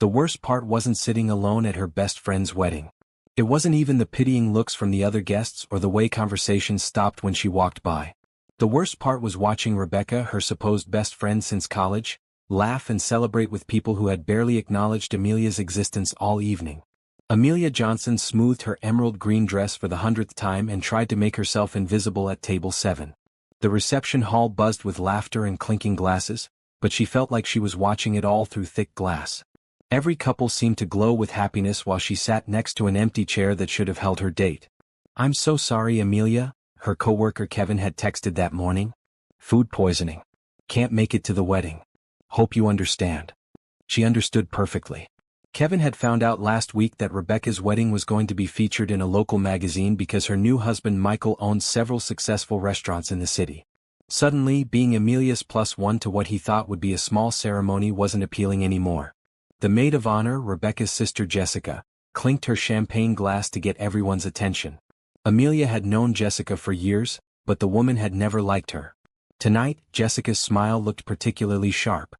The worst part wasn't sitting alone at her best friend's wedding. It wasn't even the pitying looks from the other guests or the way conversations stopped when she walked by. The worst part was watching Rebecca, her supposed best friend since college, laugh and celebrate with people who had barely acknowledged Amelia's existence all evening. Amelia Johnson smoothed her emerald green dress for the 100th time and tried to make herself invisible at table 7. The reception hall buzzed with laughter and clinking glasses, but she felt like she was watching it all through thick glass. Every couple seemed to glow with happiness while she sat next to an empty chair that should have held her date. "I'm so sorry, Amelia," her coworker Kevin had texted that morning. "Food poisoning. Can't make it to the wedding. Hope you understand." She understood perfectly. Kevin had found out last week that Rebecca's wedding was going to be featured in a local magazine because her new husband Michael owned several successful restaurants in the city. Suddenly, being Amelia's +1 to what he thought would be a small ceremony wasn't appealing anymore. The maid of honor, Rebecca's sister Jessica, clinked her champagne glass to get everyone's attention. Amelia had known Jessica for years, but the woman had never liked her. Tonight, Jessica's smile looked particularly sharp.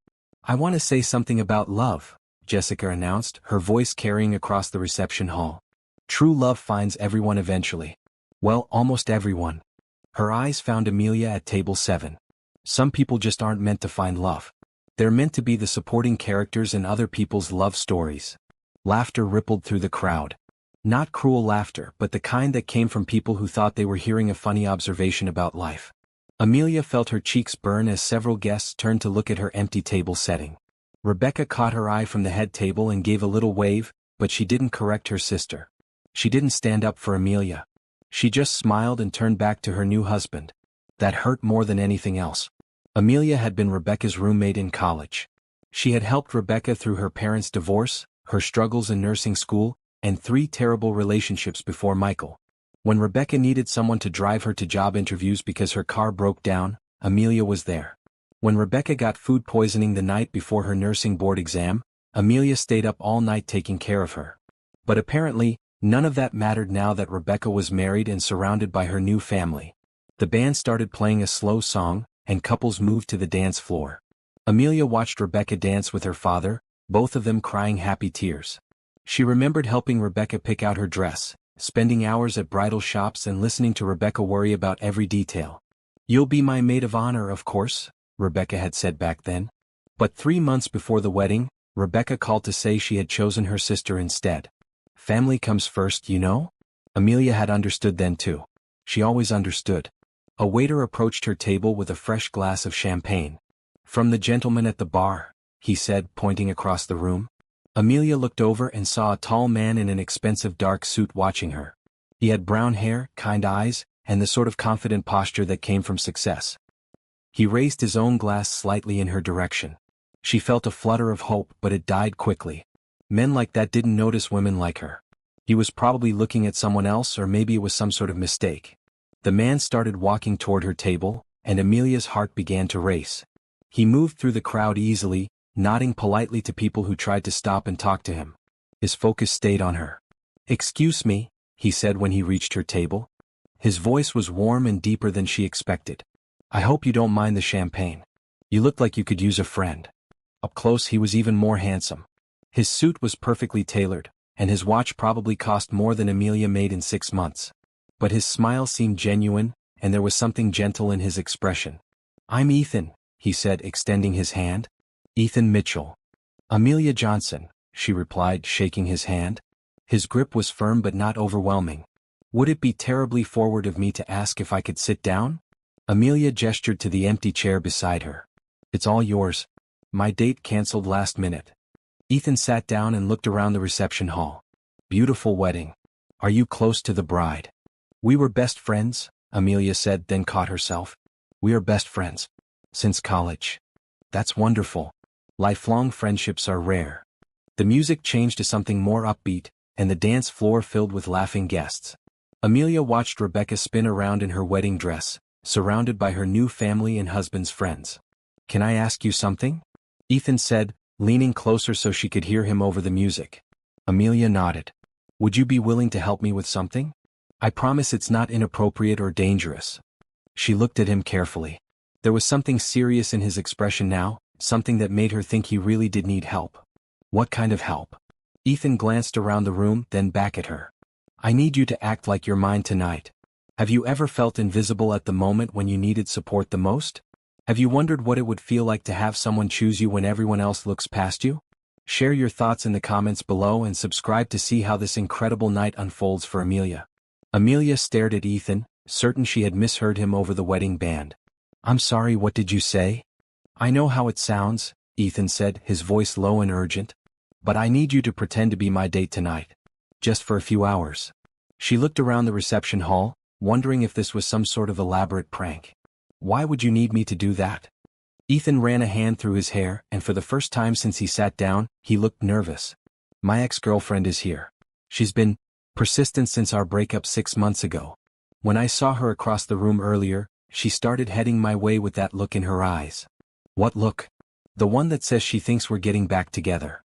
"I want to say something about love," Jessica announced, her voice carrying across the reception hall. "True love finds everyone eventually. Well, almost everyone." Her eyes found Amelia at table 7. "Some people just aren't meant to find love. They're meant to be the supporting characters in other people's love stories." Laughter rippled through the crowd. Not cruel laughter, but the kind that came from people who thought they were hearing a funny observation about life. Amelia felt her cheeks burn as several guests turned to look at her empty table setting. Rebecca caught her eye from the head table and gave a little wave, but she didn't correct her sister. She didn't stand up for Amelia. She just smiled and turned back to her new husband. That hurt more than anything else. Amelia had been Rebecca's roommate in college. She had helped Rebecca through her parents' divorce, her struggles in nursing school, and 3 terrible relationships before Michael. When Rebecca needed someone to drive her to job interviews because her car broke down, Amelia was there. When Rebecca got food poisoning the night before her nursing board exam, Amelia stayed up all night taking care of her. But apparently, none of that mattered now that Rebecca was married and surrounded by her new family. The band started playing a slow song, and couples moved to the dance floor. Amelia watched Rebecca dance with her father, both of them crying happy tears. She remembered helping Rebecca pick out her dress, spending hours at bridal shops and listening to Rebecca worry about every detail. "You'll be my maid of honor, of course," Rebecca had said back then. But 3 months before the wedding, Rebecca called to say she had chosen her sister instead. Family comes first, you know? Amelia had understood then too. She always understood. A waiter approached her table with a fresh glass of champagne. "From the gentleman at the bar," he said, pointing across the room. Amelia looked over and saw a tall man in an expensive dark suit watching her. He had brown hair, kind eyes, and the sort of confident posture that came from success. He raised his own glass slightly in her direction. She felt a flutter of hope, but it died quickly. Men like that didn't notice women like her. He was probably looking at someone else, or maybe it was some sort of mistake. The man started walking toward her table, and Amelia's heart began to race. He moved through the crowd easily, nodding politely to people who tried to stop and talk to him. His focus stayed on her. "Excuse me," he said when he reached her table. His voice was warm and deeper than she expected. "I hope you don't mind the champagne. You look like you could use a friend." Up close he was even more handsome. His suit was perfectly tailored, and his watch probably cost more than Amelia made in 6 months. But his smile seemed genuine, and there was something gentle in his expression. "I'm Ethan," he said, extending his hand. "Ethan Mitchell." "Amelia Johnson," she replied, shaking his hand. His grip was firm but not overwhelming. "Would it be terribly forward of me to ask if I could sit down?" Amelia gestured to the empty chair beside her. "It's all yours. My date canceled last minute." Ethan sat down and looked around the reception hall. "Beautiful wedding. Are you close to the bride?" "We were best friends," Amelia said, then caught herself. "We are best friends. Since college." "That's wonderful. Lifelong friendships are rare." The music changed to something more upbeat, and the dance floor filled with laughing guests. Amelia watched Rebecca spin around in her wedding dress, surrounded by her new family and husband's friends. "Can I ask you something?" Ethan said, leaning closer so she could hear him over the music. Amelia nodded. "Would you be willing to help me with something? I promise it's not inappropriate or dangerous." She looked at him carefully. There was something serious in his expression now, something that made her think he really did need help. What kind of help? Ethan glanced around the room, then back at her. I need you to act like you're mine tonight. Have you ever felt invisible at the moment when you needed support the most? Have you wondered what it would feel like to have someone choose you when everyone else looks past you? Share your thoughts in the comments below and subscribe to see how this incredible night unfolds for Amelia. Amelia stared at Ethan, certain she had misheard him over the wedding band. I'm sorry, what did you say? I know how it sounds, Ethan said, his voice low and urgent. But I need you to pretend to be my date tonight. Just for a few hours. She looked around the reception hall, wondering if this was some sort of elaborate prank. Why would you need me to do that? Ethan ran a hand through his hair, and for the first time since he sat down, he looked nervous. My ex-girlfriend is here. She's been persistent since our breakup 6 months ago. When I saw her across the room earlier, she started heading my way with that look in her eyes. What look? The one that says she thinks we're getting back together.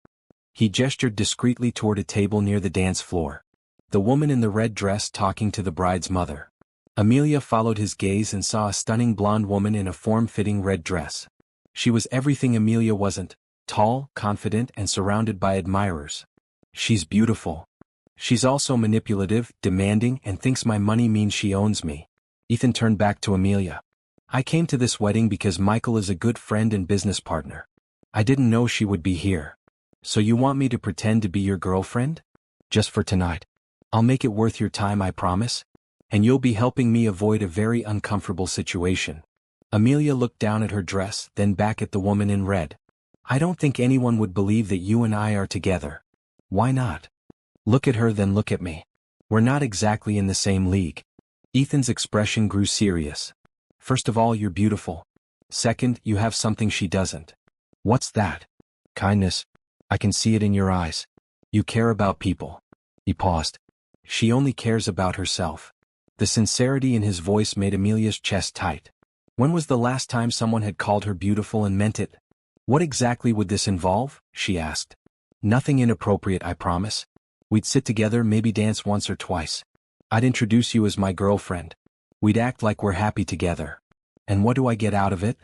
He gestured discreetly toward a table near the dance floor. The woman in the red dress talking to the bride's mother. Amelia followed his gaze and saw a stunning blonde woman in a form-fitting red dress. She was everything Amelia wasn't, tall, confident, and surrounded by admirers. She's beautiful. She's also manipulative, demanding, and thinks my money means she owns me. Ethan turned back to Amelia. I came to this wedding because Michael is a good friend and business partner. I didn't know she would be here. So you want me to pretend to be your girlfriend? Just for tonight. I'll make it worth your time, I promise. And you'll be helping me avoid a very uncomfortable situation. Amelia looked down at her dress, then back at the woman in red. I don't think anyone would believe that you and I are together. Why not? Look at her, then look at me. We're not exactly in the same league. Ethan's expression grew serious. First of all, you're beautiful. Second, you have something she doesn't. What's that? Kindness. I can see it in your eyes. You care about people. He paused. She only cares about herself. The sincerity in his voice made Amelia's chest tight. When was the last time someone had called her beautiful and meant it? What exactly would this involve? She asked. Nothing inappropriate, I promise. We'd sit together, maybe dance once or twice. I'd introduce you as my girlfriend. We'd act like we're happy together. And what do I get out of it?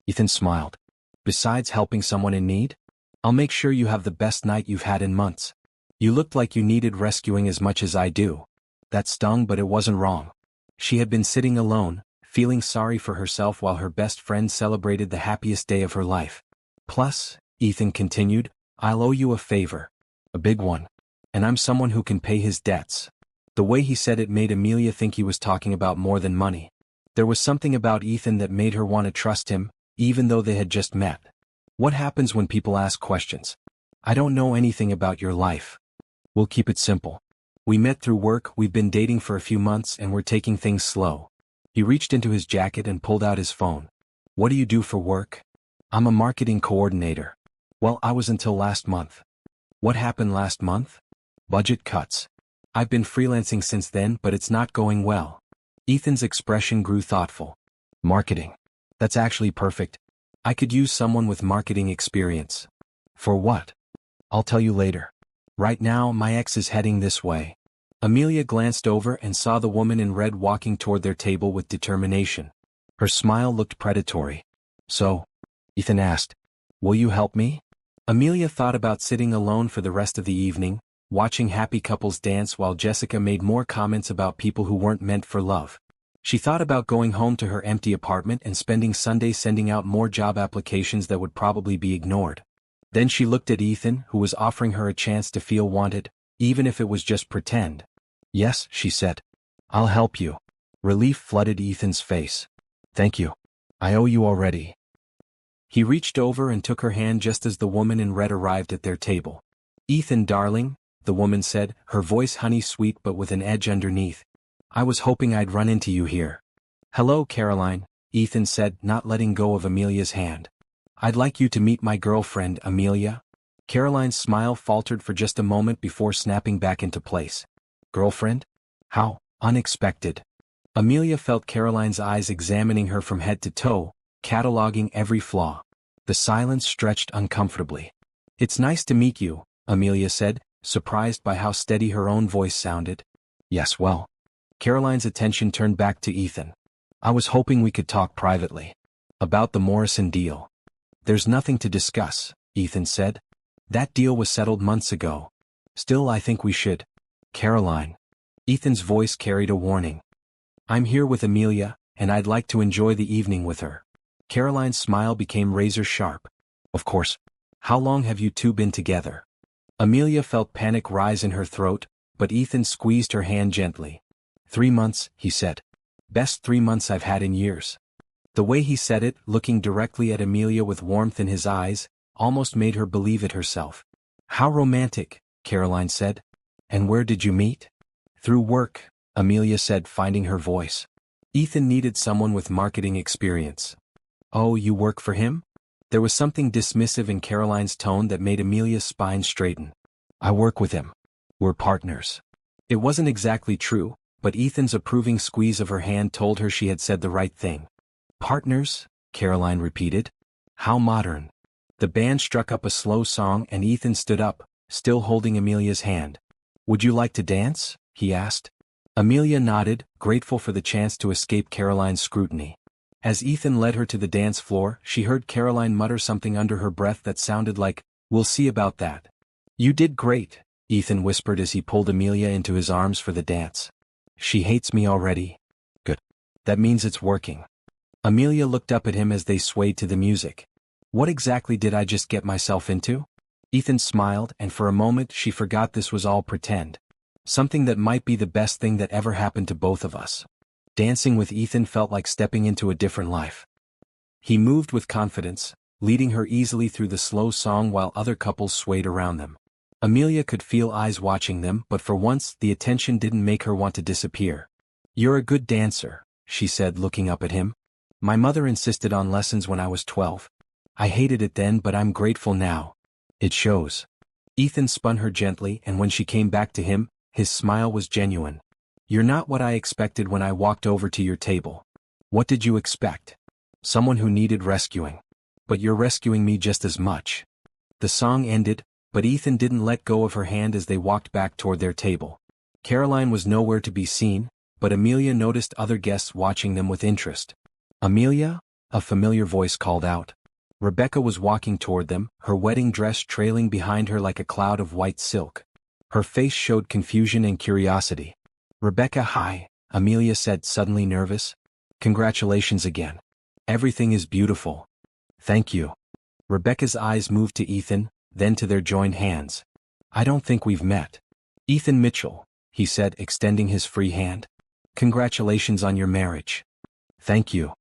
Ethan smiled. Besides helping someone in need? I'll make sure you have the best night you've had in months. You looked like you needed rescuing as much as I do. That stung, but it wasn't wrong. She had been sitting alone, feeling sorry for herself while her best friend celebrated the happiest day of her life. Plus, Ethan continued, I'll owe you a favor. A big one. And I'm someone who can pay his debts. The way he said it made Amelia think he was talking about more than money. There was something about Ethan that made her want to trust him, even though they had just met. What happens when people ask questions? I don't know anything about your life. We'll keep it simple. We met through work, we've been dating for a few months, and we're taking things slow. He reached into his jacket and pulled out his phone. What do you do for work? I'm a marketing coordinator. Well, I was until last month. What happened last month? Budget cuts. I've been freelancing since then, but it's not going well. Ethan's expression grew thoughtful. Marketing. That's actually perfect. I could use someone with marketing experience. For what? I'll tell you later. Right now, my ex is heading this way. Amelia glanced over and saw the woman in red walking toward their table with determination. Her smile looked predatory. So? Ethan asked. Will you help me? Amelia thought about sitting alone for the rest of the evening, watching happy couples dance while Jessica made more comments about people who weren't meant for love. She thought about going home to her empty apartment and spending Sunday sending out more job applications that would probably be ignored. Then she looked at Ethan, who was offering her a chance to feel wanted, even if it was just pretend. Yes, she said. I'll help you. Relief flooded Ethan's face. Thank you. I owe you already. He reached over and took her hand just as the woman in red arrived at their table. Ethan, darling, the woman said, her voice honey-sweet but with an edge underneath. I was hoping I'd run into you here. Hello, Caroline, Ethan said, not letting go of Amelia's hand. I'd like you to meet my girlfriend, Amelia. Caroline's smile faltered for just a moment before snapping back into place. Girlfriend? How unexpected. Amelia felt Caroline's eyes examining her from head to toe, cataloging every flaw. The silence stretched uncomfortably. It's nice to meet you, Amelia said, surprised by how steady her own voice sounded. Yes, well. Caroline's attention turned back to Ethan. I was hoping we could talk privately. About the Morrison deal. There's nothing to discuss, Ethan said. That deal was settled months ago. Still, I think we should. Caroline. Ethan's voice carried a warning. I'm here with Amelia, and I'd like to enjoy the evening with her. Caroline's smile became razor sharp. Of course. How long have you two been together? Amelia felt panic rise in her throat, but Ethan squeezed her hand gently. 3 months, he said. Best 3 months I've had in years. The way he said it, looking directly at Amelia with warmth in his eyes, almost made her believe it herself. How romantic, Caroline said. And where did you meet? Through work, Amelia said, finding her voice. Ethan needed someone with marketing experience. Oh, you work for him? There was something dismissive in Caroline's tone that made Amelia's spine straighten. I work with him. We're partners. It wasn't exactly true, but Ethan's approving squeeze of her hand told her she had said the right thing. Partners? Caroline repeated. How modern. The band struck up a slow song and Ethan stood up, still holding Amelia's hand. Would you like to dance? He asked. Amelia nodded, grateful for the chance to escape Caroline's scrutiny. As Ethan led her to the dance floor, she heard Caroline mutter something under her breath that sounded like, we'll see about that. You did great, Ethan whispered as he pulled Amelia into his arms for the dance. She hates me already. Good. That means it's working. Amelia looked up at him as they swayed to the music. What exactly did I just get myself into? Ethan smiled, and for a moment she forgot this was all pretend. Something that might be the best thing that ever happened to both of us. Dancing with Ethan felt like stepping into a different life. He moved with confidence, leading her easily through the slow song while other couples swayed around them. Amelia could feel eyes watching them, but for once the attention didn't make her want to disappear. You're a good dancer, she said, looking up at him. My mother insisted on lessons when I was 12. I hated it then, but I'm grateful now. It shows. Ethan spun her gently, and when she came back to him, his smile was genuine. You're not what I expected when I walked over to your table. What did you expect? Someone who needed rescuing. But you're rescuing me just as much. The song ended, but Ethan didn't let go of her hand as they walked back toward their table. Caroline was nowhere to be seen, but Amelia noticed other guests watching them with interest. Amelia? A familiar voice called out. Rebecca was walking toward them, her wedding dress trailing behind her like a cloud of white silk. Her face showed confusion and curiosity. Rebecca, hi, Amelia said, suddenly nervous. Congratulations again. Everything is beautiful. Thank you. Rebecca's eyes moved to Ethan, then to their joined hands. I don't think we've met. Ethan Mitchell, he said, extending his free hand. Congratulations on your marriage. Thank you.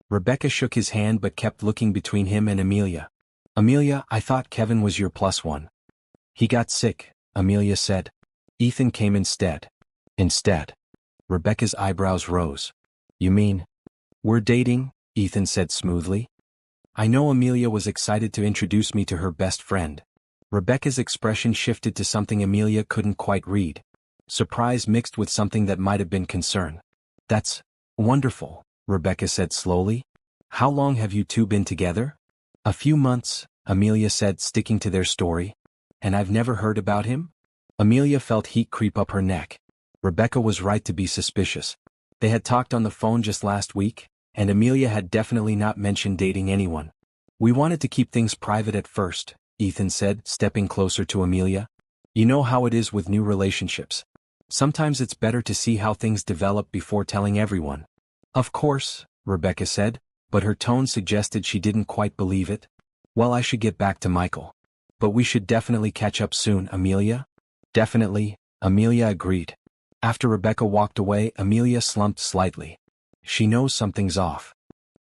Rebecca shook his hand but kept looking between him and Amelia. Amelia, I thought Kevin was your plus one. He got sick, Amelia said. Ethan came instead. Instead. Rebecca's eyebrows rose. You mean? We're dating, Ethan said smoothly. I know Amelia was excited to introduce me to her best friend. Rebecca's expression shifted to something Amelia couldn't quite read. Surprise mixed with something that might have been concern. That's wonderful, Rebecca said slowly. How long have you two been together? A few months, Amelia said, sticking to their story. And I've never heard about him? Amelia felt heat creep up her neck. Rebecca was right to be suspicious. They had talked on the phone just last week, and Amelia had definitely not mentioned dating anyone. We wanted to keep things private at first, Ethan said, stepping closer to Amelia. You know how it is with new relationships. Sometimes it's better to see how things develop before telling everyone. Of course, Rebecca said, but her tone suggested she didn't quite believe it. Well, I should get back to Michael. But we should definitely catch up soon, Amelia. Definitely, Amelia agreed. After Rebecca walked away, Amelia slumped slightly. She knows something's off.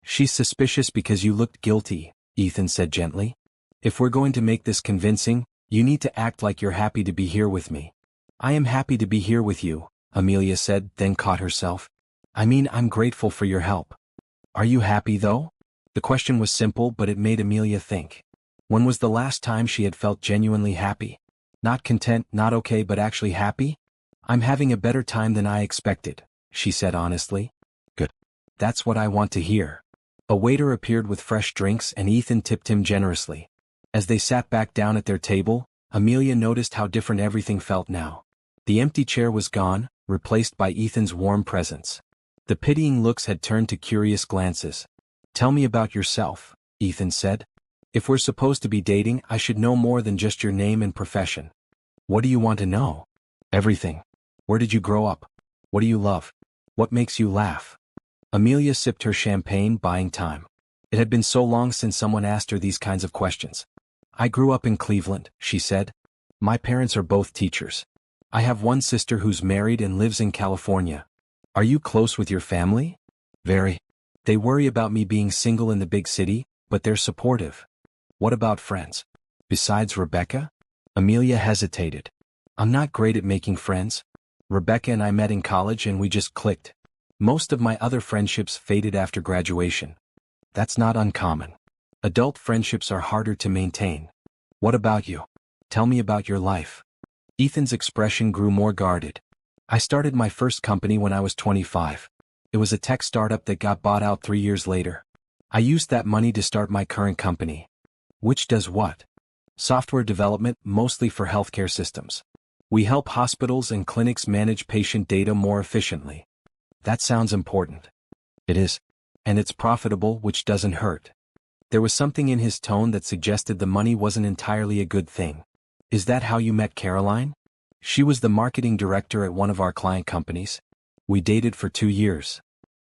She's suspicious because you looked guilty, Ethan said gently. If we're going to make this convincing, you need to act like you're happy to be here with me. I am happy to be here with you, Amelia said, then caught herself. I mean, I'm grateful for your help. Are you happy though? The question was simple, but it made Amelia think. When was the last time she had felt genuinely happy? Not content, not okay, but actually happy? I'm having a better time than I expected, she said honestly. Good. That's what I want to hear. A waiter appeared with fresh drinks and Ethan tipped him generously. As they sat back down at their table, Amelia noticed how different everything felt now. The empty chair was gone, replaced by Ethan's warm presence. The pitying looks had turned to curious glances. Tell me about yourself, Ethan said. If we're supposed to be dating, I should know more than just your name and profession. What do you want to know? Everything. Where did you grow up? What do you love? What makes you laugh? Amelia sipped her champagne, buying time. It had been so long since someone asked her these kinds of questions. I grew up in Cleveland, she said. My parents are both teachers. I have one sister who's married and lives in California. Are you close with your family? Very. They worry about me being single in the big city, but they're supportive. What about friends? Besides Rebecca? Amelia hesitated. I'm not great at making friends. Rebecca and I met in college and we just clicked. Most of my other friendships faded after graduation. That's not uncommon. Adult friendships are harder to maintain. What about you? Tell me about your life. Ethan's expression grew more guarded. I started my first company when I was 25. It was a tech startup that got bought out 3 years later. I used that money to start my current company. Which does what? Software development, mostly for healthcare systems. We help hospitals and clinics manage patient data more efficiently. That sounds important. It is. And it's profitable, which doesn't hurt. There was something in his tone that suggested the money wasn't entirely a good thing. Is that how you met Caroline? She was the marketing director at one of our client companies. We dated for 2 years.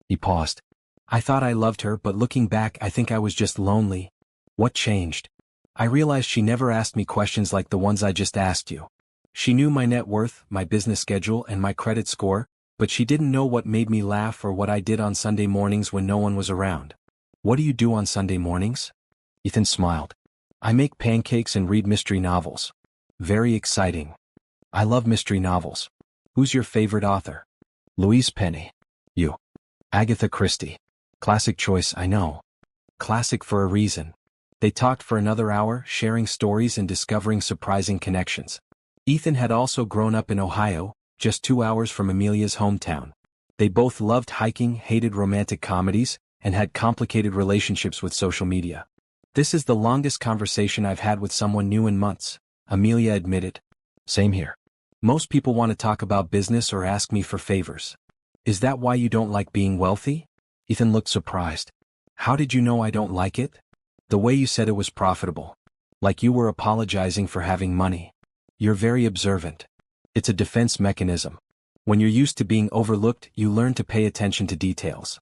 He paused. I thought I loved her, but looking back, I think I was just lonely. What changed? I realized she never asked me questions like the ones I just asked you. She knew my net worth, my business schedule, and my credit score, but she didn't know what made me laugh or what I did on Sunday mornings when no one was around. What do you do on Sunday mornings? Ethan smiled. I make pancakes and read mystery novels. Very exciting. I love mystery novels. Who's your favorite author? Louise Penny. You. Agatha Christie. Classic choice, I know. Classic for a reason. They talked for another hour, sharing stories and discovering surprising connections. Ethan had also grown up in Ohio, just 2 hours from Amelia's hometown. They both loved hiking, hated romantic comedies, and had complicated relationships with social media. This is the longest conversation I've had with someone new in months, Amelia admitted. Same here. Most people want to talk about business or ask me for favors. Is that why you don't like being wealthy? Ethan looked surprised. How did you know I don't like it? The way you said it was profitable. Like you were apologizing for having money. You're very observant. It's a defense mechanism. When you're used to being overlooked, you learn to pay attention to details.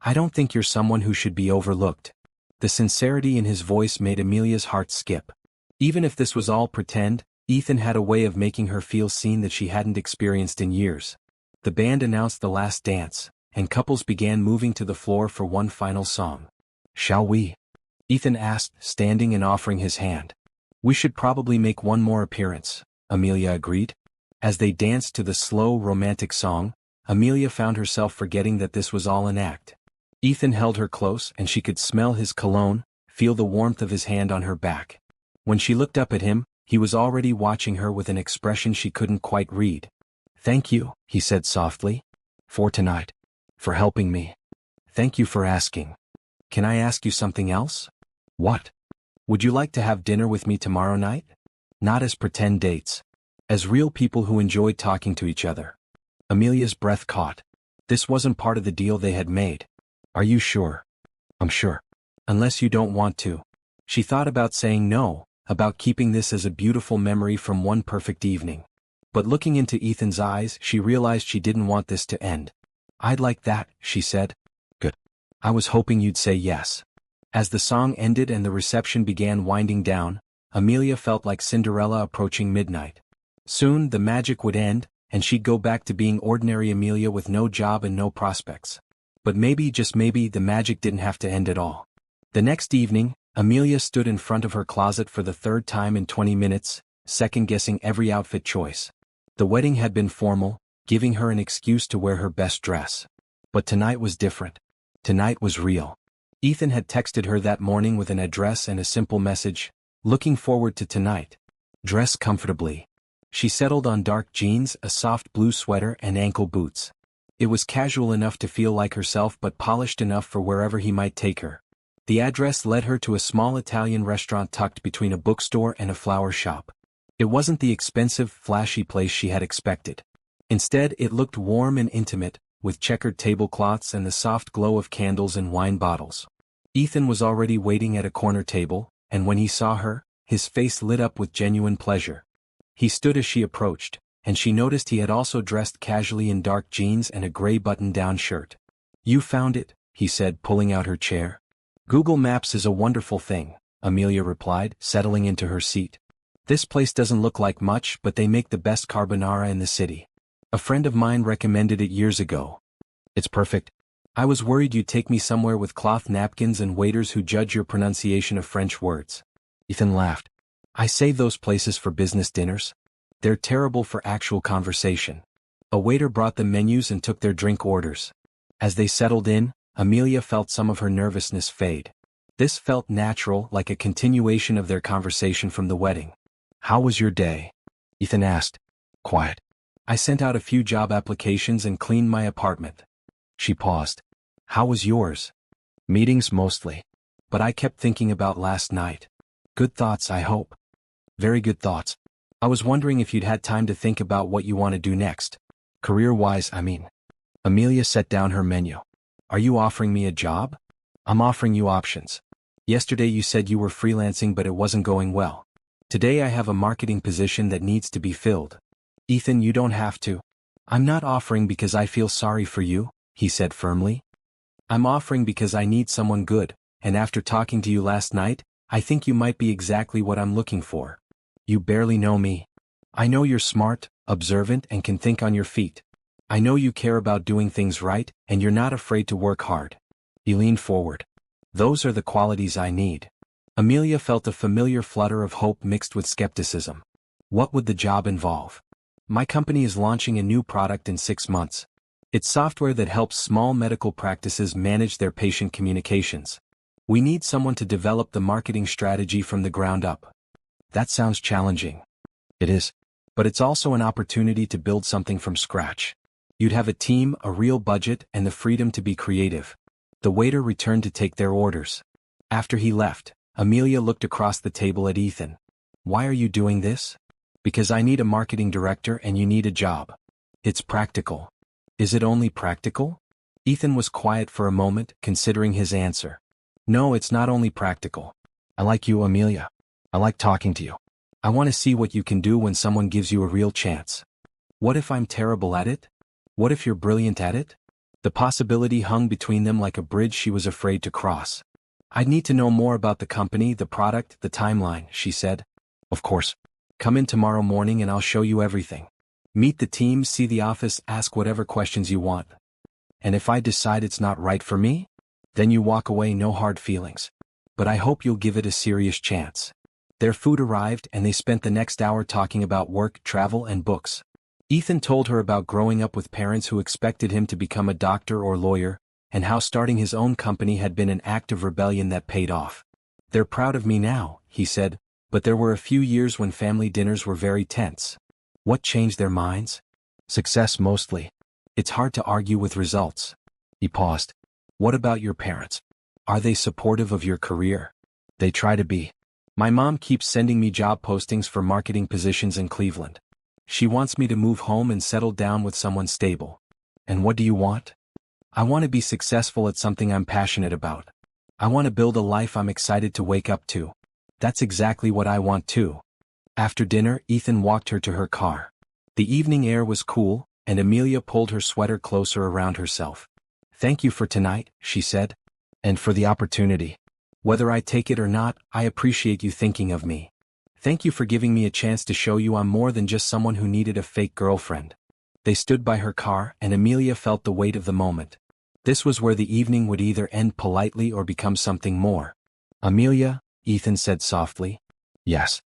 I don't think you're someone who should be overlooked. The sincerity in his voice made Amelia's heart skip. Even if this was all pretend, Ethan had a way of making her feel seen that she hadn't experienced in years. The band announced the last dance, and couples began moving to the floor for one final song. Shall we? Ethan asked, standing and offering his hand. We should probably make one more appearance, Amelia agreed. As they danced to the slow, romantic song, Amelia found herself forgetting that this was all an act. Ethan held her close and she could smell his cologne, feel the warmth of his hand on her back. When she looked up at him, he was already watching her with an expression she couldn't quite read. Thank you, he said softly. For tonight. For helping me. Thank you for asking. Can I ask you something else? What? Would you like to have dinner with me tomorrow night? Not as pretend dates. As real people who enjoyed talking to each other. Amelia's breath caught. This wasn't part of the deal they had made. Are you sure? I'm sure. Unless you don't want to. She thought about saying no, about keeping this as a beautiful memory from one perfect evening. But looking into Ethan's eyes, she realized she didn't want this to end. I'd like that, she said. Good. I was hoping you'd say yes. As the song ended and the reception began winding down, Amelia felt like Cinderella approaching midnight. Soon the magic would end, and she'd go back to being ordinary Amelia with no job and no prospects. But maybe, just maybe, the magic didn't have to end at all. The next evening, Amelia stood in front of her closet for the third time in 20 minutes, second-guessing every outfit choice. The wedding had been formal, giving her an excuse to wear her best dress. But tonight was different. Tonight was real. Ethan had texted her that morning with an address and a simple message, looking forward to tonight. Dress comfortably. She settled on dark jeans, a soft blue sweater, and ankle boots. It was casual enough to feel like herself but polished enough for wherever he might take her. The address led her to a small Italian restaurant tucked between a bookstore and a flower shop. It wasn't the expensive, flashy place she had expected. Instead, it looked warm and intimate, with checkered tablecloths and the soft glow of candles and wine bottles. Ethan was already waiting at a corner table, and when he saw her, his face lit up with genuine pleasure. He stood as she approached, and she noticed he had also dressed casually in dark jeans and a gray button-down shirt. "You found it," he said, pulling out her chair. "Google Maps is a wonderful thing," Amelia replied, settling into her seat. "This place doesn't look like much, but they make the best carbonara in the city. A friend of mine recommended it years ago. It's perfect. I was worried you'd take me somewhere with cloth napkins and waiters who judge your pronunciation of French words." Ethan laughed. "I save those places for business dinners. They're terrible for actual conversation." A waiter brought the menus and took their drink orders. As they settled in, Amelia felt some of her nervousness fade. This felt natural, like a continuation of their conversation from the wedding. "How was your day?" Ethan asked. "Quiet. I sent out a few job applications and cleaned my apartment." She paused. "How was yours?" "Meetings mostly. But I kept thinking about last night." "Good thoughts, I hope." "Very good thoughts. I was wondering if you'd had time to think about what you want to do next. Career-wise, I mean." Amelia set down her menu. "Are you offering me a job?" "I'm offering you options. Yesterday you said you were freelancing but it wasn't going well. Today I have a marketing position that needs to be filled." "Ethan, you don't have to." "I'm not offering because I feel sorry for you," he said firmly. "I'm offering because I need someone good, and after talking to you last night, I think you might be exactly what I'm looking for. You barely know me. I know you're smart, observant, and can think on your feet. I know you care about doing things right, and you're not afraid to work hard." He leaned forward. "Those are the qualities I need." Amelia felt a familiar flutter of hope mixed with skepticism. "What would the job involve?" "My company is launching a new product in 6 months. It's software that helps small medical practices manage their patient communications. We need someone to develop the marketing strategy from the ground up." "That sounds challenging." "It is. But it's also an opportunity to build something from scratch. You'd have a team, a real budget, and the freedom to be creative." The waiter returned to take their orders. After he left, Amelia looked across the table at Ethan. "Why are you doing this?" "Because I need a marketing director and you need a job. It's practical." "Is it only practical?" Ethan was quiet for a moment, considering his answer. "No, it's not only practical. I like you, Amelia. I like talking to you. I want to see what you can do when someone gives you a real chance." "What if I'm terrible at it? What if you're brilliant at it?" The possibility hung between them like a bridge she was afraid to cross. "I'd need to know more about the company, the product, the timeline," she said. "Of course. Come in tomorrow morning and I'll show you everything. Meet the team, see the office, ask whatever questions you want. And if I decide it's not right for me, then you walk away, no hard feelings. But I hope you'll give it a serious chance." Their food arrived and they spent the next hour talking about work, travel, and books. Ethan told her about growing up with parents who expected him to become a doctor or lawyer, and how starting his own company had been an act of rebellion that paid off. "They're proud of me now," he said, "but there were a few years when family dinners were very tense." "What changed their minds?" "Success mostly. It's hard to argue with results." He paused. "What about your parents? Are they supportive of your career?" "They try to be. My mom keeps sending me job postings for marketing positions in Cleveland. She wants me to move home and settle down with someone stable." "And what do you want?" "I want to be successful at something I'm passionate about. I want to build a life I'm excited to wake up to." "That's exactly what I want too." After dinner, Ethan walked her to her car. The evening air was cool, and Amelia pulled her sweater closer around herself. "Thank you for tonight," she said. "And for the opportunity. Whether I take it or not, I appreciate you thinking of me. Thank you for giving me a chance to show you I'm more than just someone who needed a fake girlfriend." They stood by her car and Amelia felt the weight of the moment. This was where the evening would either end politely or become something more. "Amelia," Ethan said softly. "Yes.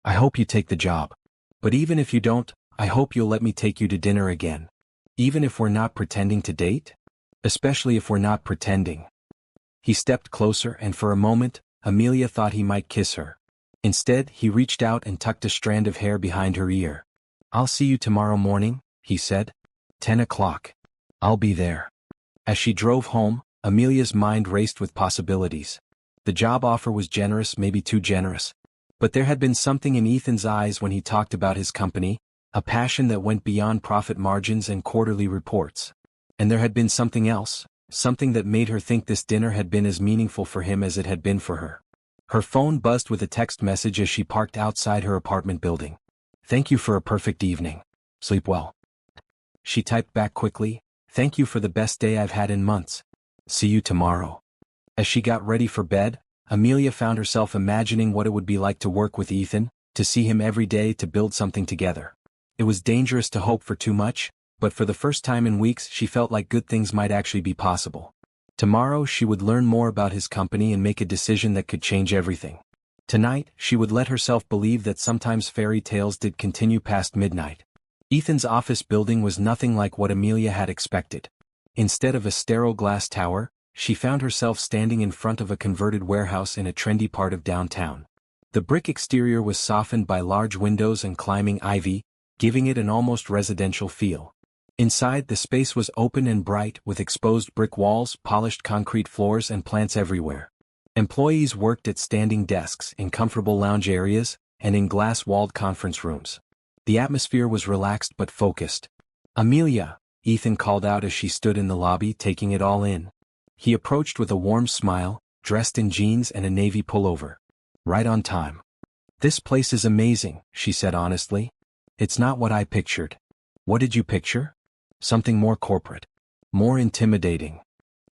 I hope you take the job. But even if you don't, I hope you'll let me take you to dinner again. Even if we're not pretending to date? Especially if we're not pretending." He stepped closer and for a moment, Amelia thought he might kiss her. Instead, he reached out and tucked a strand of hair behind her ear. "I'll see you tomorrow morning," he said. 10 o'clock. I'll be there." As she drove home, Amelia's mind raced with possibilities. The job offer was generous, maybe too generous. But there had been something in Ethan's eyes when he talked about his company, a passion that went beyond profit margins and quarterly reports. And there had been something else, something that made her think this dinner had been as meaningful for him as it had been for her. Her phone buzzed with a text message as she parked outside her apartment building. "Thank you for a perfect evening. Sleep well." She typed back quickly, "Thank you for the best day I've had in months. See you tomorrow." As she got ready for bed, Amelia found herself imagining what it would be like to work with Ethan, to see him every day, to build something together. It was dangerous to hope for too much, but for the first time in weeks she felt like good things might actually be possible. Tomorrow she would learn more about his company and make a decision that could change everything. Tonight, she would let herself believe that sometimes fairy tales did continue past midnight. Ethan's office building was nothing like what Amelia had expected. Instead of a sterile glass tower, she found herself standing in front of a converted warehouse in a trendy part of downtown. The brick exterior was softened by large windows and climbing ivy, giving it an almost residential feel. Inside, the space was open and bright, with exposed brick walls, polished concrete floors, and plants everywhere. Employees worked at standing desks, in comfortable lounge areas, and in glass-walled conference rooms. The atmosphere was relaxed but focused. "Amelia," Ethan called out as she stood in the lobby, taking it all in. He approached with a warm smile, dressed in jeans and a navy pullover. "Right on time." "This place is amazing," she said honestly. "It's not what I pictured." "What did you picture?" "Something more corporate. More intimidating.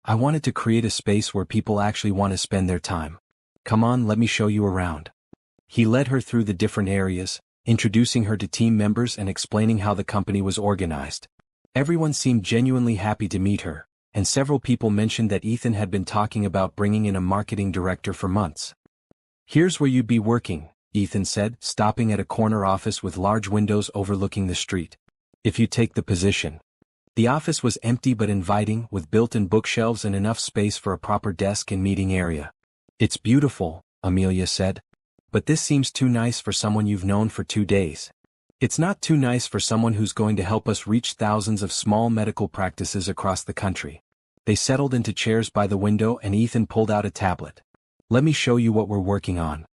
I wanted to create a space where people actually want to spend their time. Come on, let me show you around." He led her through the different areas, introducing her to team members and explaining how the company was organized. Everyone seemed genuinely happy to meet her, and several people mentioned that Ethan had been talking about bringing in a marketing director for months. "Here's where you'd be working," Ethan said, stopping at a corner office with large windows overlooking the street. "If you take the position." The office was empty but inviting, with built-in bookshelves and enough space for a proper desk and meeting area. "It's beautiful," Amelia said. "But this seems too nice for someone you've known for 2 days." "It's not too nice for someone who's going to help us reach thousands of small medical practices across the country." They settled into chairs by the window and Ethan pulled out a tablet. "Let me show you what we're working on."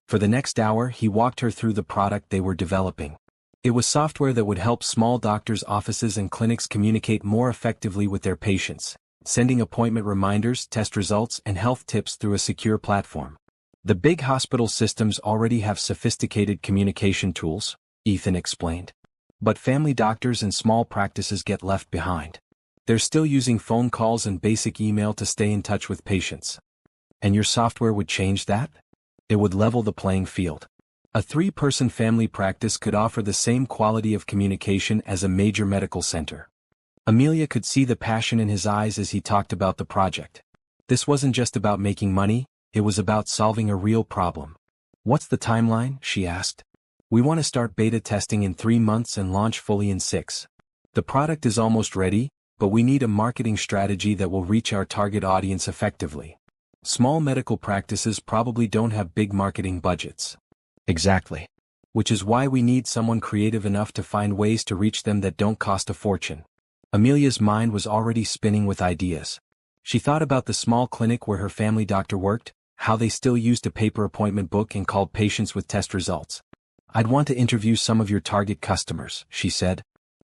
For the next hour he walked her through the product they were developing. It was software that would help small doctors' offices and clinics communicate more effectively with their patients, sending appointment reminders, test results, and health tips through a secure platform. "The big hospital systems already have sophisticated communication tools," Ethan explained. "But family doctors and small practices get left behind. They're still using phone calls and basic email to stay in touch with patients. And your software would change that? It would level the playing field. A 3-person family practice could offer the same quality of communication as a major medical center." Amelia could see the passion in his eyes as he talked about the project. This wasn't just about making money, it was about solving a real problem. "What's the timeline?" she asked. "We want to start beta testing in 3 months and launch fully in 6. The product is almost ready, but we need a marketing strategy that will reach our target audience effectively. Small medical practices probably don't have big marketing budgets." "Exactly. Which is why we need someone creative enough to find ways to reach them that don't cost a fortune." Amelia's mind was already spinning with ideas. She thought about the small clinic where her family doctor worked, how they still used a paper appointment book and called patients with test results. "I'd want to interview some of your target customers," she said.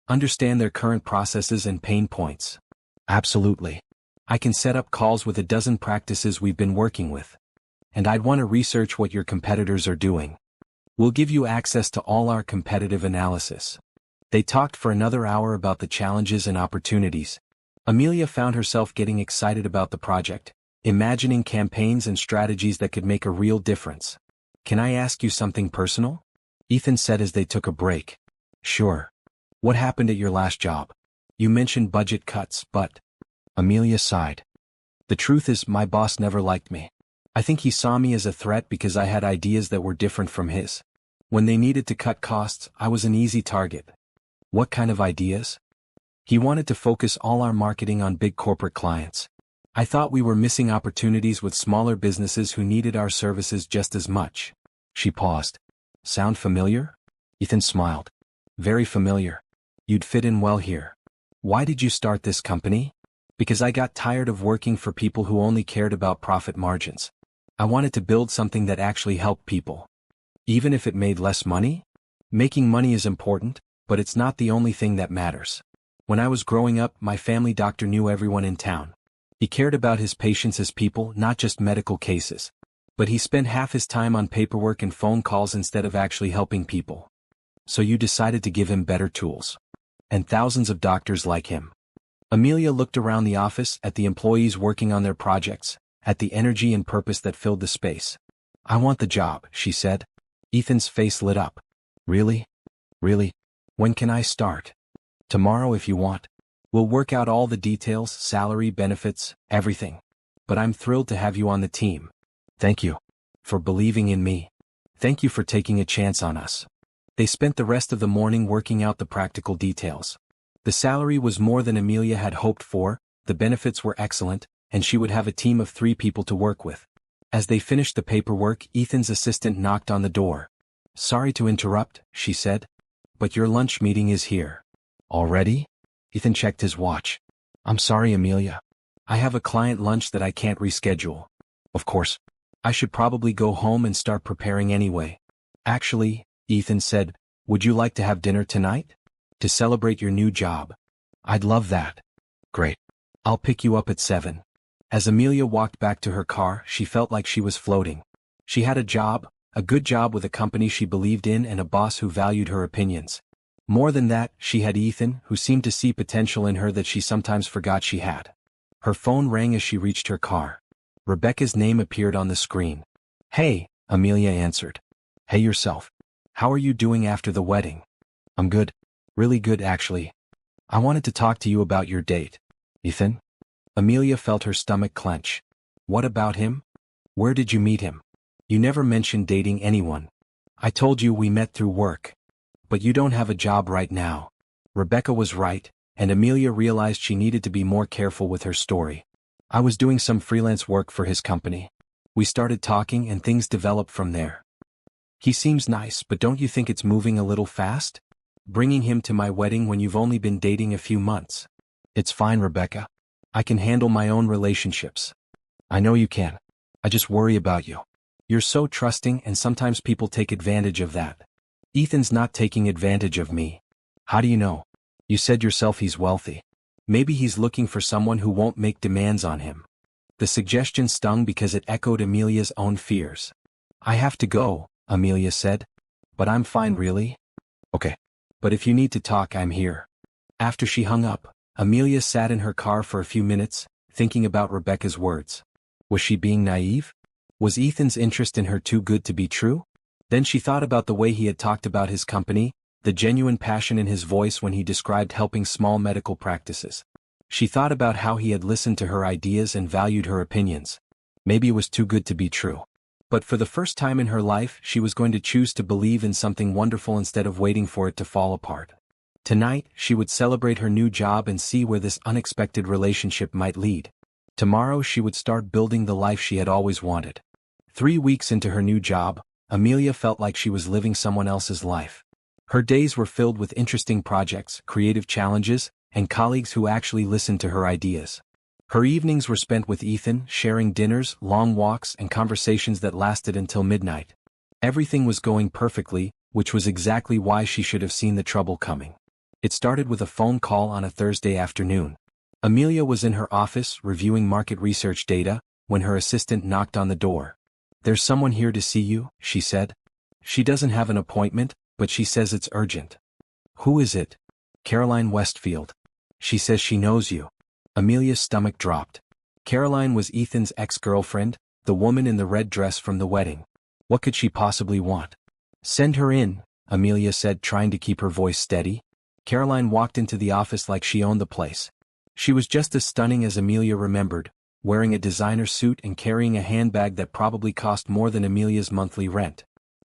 "Understand their current processes and pain points." "Absolutely. I can set up calls with a dozen practices we've been working with. And I'd want to research what your competitors are doing. We'll give you access to all our competitive analysis." They talked for another hour about the challenges and opportunities. Amelia found herself getting excited about the project, imagining campaigns and strategies that could make a real difference. "Can I ask you something personal?" Ethan said as they took a break. "Sure. What happened at your last job? You mentioned budget cuts, but..." Amelia sighed. "The truth is, my boss never liked me. I think he saw me as a threat because I had ideas that were different from his. When they needed to cut costs, I was an easy target." "What kind of ideas?" "He wanted to focus all our marketing on big corporate clients. I thought we were missing opportunities with smaller businesses who needed our services just as much." She paused. "Sound familiar?" Ethan smiled. "Very familiar. You'd fit in well here." "Why did you start this company?" "Because I got tired of working for people who only cared about profit margins. I wanted to build something that actually helped people. Even if it made less money? Making money is important, but it's not the only thing that matters. When I was growing up, my family doctor knew everyone in town. He cared about his patients as people, not just medical cases. But he spent half his time on paperwork and phone calls instead of actually helping people. So you decided to give him better tools. And thousands of doctors like him. Amelia looked around the office at the employees working on their projects, at the energy and purpose that filled the space. I want the job, she said. Ethan's face lit up. Really? Really? When can I start? Tomorrow if you want. We'll work out all the details, salary, benefits, everything. But I'm thrilled to have you on the team. Thank you. For believing in me. Thank you for taking a chance on us. They spent the rest of the morning working out the practical details. The salary was more than Amelia had hoped for, the benefits were excellent, and she would have a team of 3 people to work with. As they finished the paperwork, Ethan's assistant knocked on the door. Sorry to interrupt, she said. But your lunch meeting is here. Already? Ethan checked his watch. I'm sorry, Amelia. I have a client lunch that I can't reschedule. Of course. I should probably go home and start preparing anyway. Actually, Ethan said, would you like to have dinner tonight? To celebrate your new job. I'd love that. Great. I'll pick you up at 7. As Amelia walked back to her car, she felt like she was floating. She had a job, a good job with a company she believed in and a boss who valued her opinions. More than that, she had Ethan, who seemed to see potential in her that she sometimes forgot she had. Her phone rang as she reached her car. Rebecca's name appeared on the screen. Hey, Amelia answered. Hey yourself. How are you doing after the wedding? I'm good. Really good actually. I wanted to talk to you about your date. Ethan? Amelia felt her stomach clench. What about him? Where did you meet him? You never mentioned dating anyone. I told you we met through work. But you don't have a job right now. Rebecca was right, and Amelia realized she needed to be more careful with her story. I was doing some freelance work for his company. We started talking and things developed from there. He seems nice, but don't you think it's moving a little fast? Bringing him to my wedding when you've only been dating a few months. It's fine, Rebecca. I can handle my own relationships. I know you can. I just worry about you. You're so trusting and sometimes people take advantage of that. Ethan's not taking advantage of me. How do you know? You said yourself he's wealthy. Maybe he's looking for someone who won't make demands on him. The suggestion stung because it echoed Amelia's own fears. I have to go, Amelia said. But I'm fine really? Okay. But if you need to talk, I'm here. After she hung up, Amelia sat in her car for a few minutes, thinking about Rebecca's words. Was she being naive? Was Ethan's interest in her too good to be true? Then she thought about the way he had talked about his company, the genuine passion in his voice when he described helping small medical practices. She thought about how he had listened to her ideas and valued her opinions. Maybe it was too good to be true. But for the first time in her life, she was going to choose to believe in something wonderful instead of waiting for it to fall apart. Tonight, she would celebrate her new job and see where this unexpected relationship might lead. Tomorrow she would start building the life she had always wanted. 3 weeks into her new job, Amelia felt like she was living someone else's life. Her days were filled with interesting projects, creative challenges, and colleagues who actually listened to her ideas. Her evenings were spent with Ethan, sharing dinners, long walks, and conversations that lasted until midnight. Everything was going perfectly, which was exactly why she should have seen the trouble coming. It started with a phone call on a Thursday afternoon. Amelia was in her office reviewing market research data when her assistant knocked on the door. There's someone here to see you, she said. She doesn't have an appointment, but she says it's urgent. Who is it? Caroline Westfield. She says she knows you. Amelia's stomach dropped. Caroline was Ethan's ex-girlfriend, the woman in the red dress from the wedding. What could she possibly want? Send her in, Amelia said, trying to keep her voice steady. Caroline walked into the office like she owned the place. She was just as stunning as Amelia remembered, wearing a designer suit and carrying a handbag that probably cost more than Amelia's monthly rent.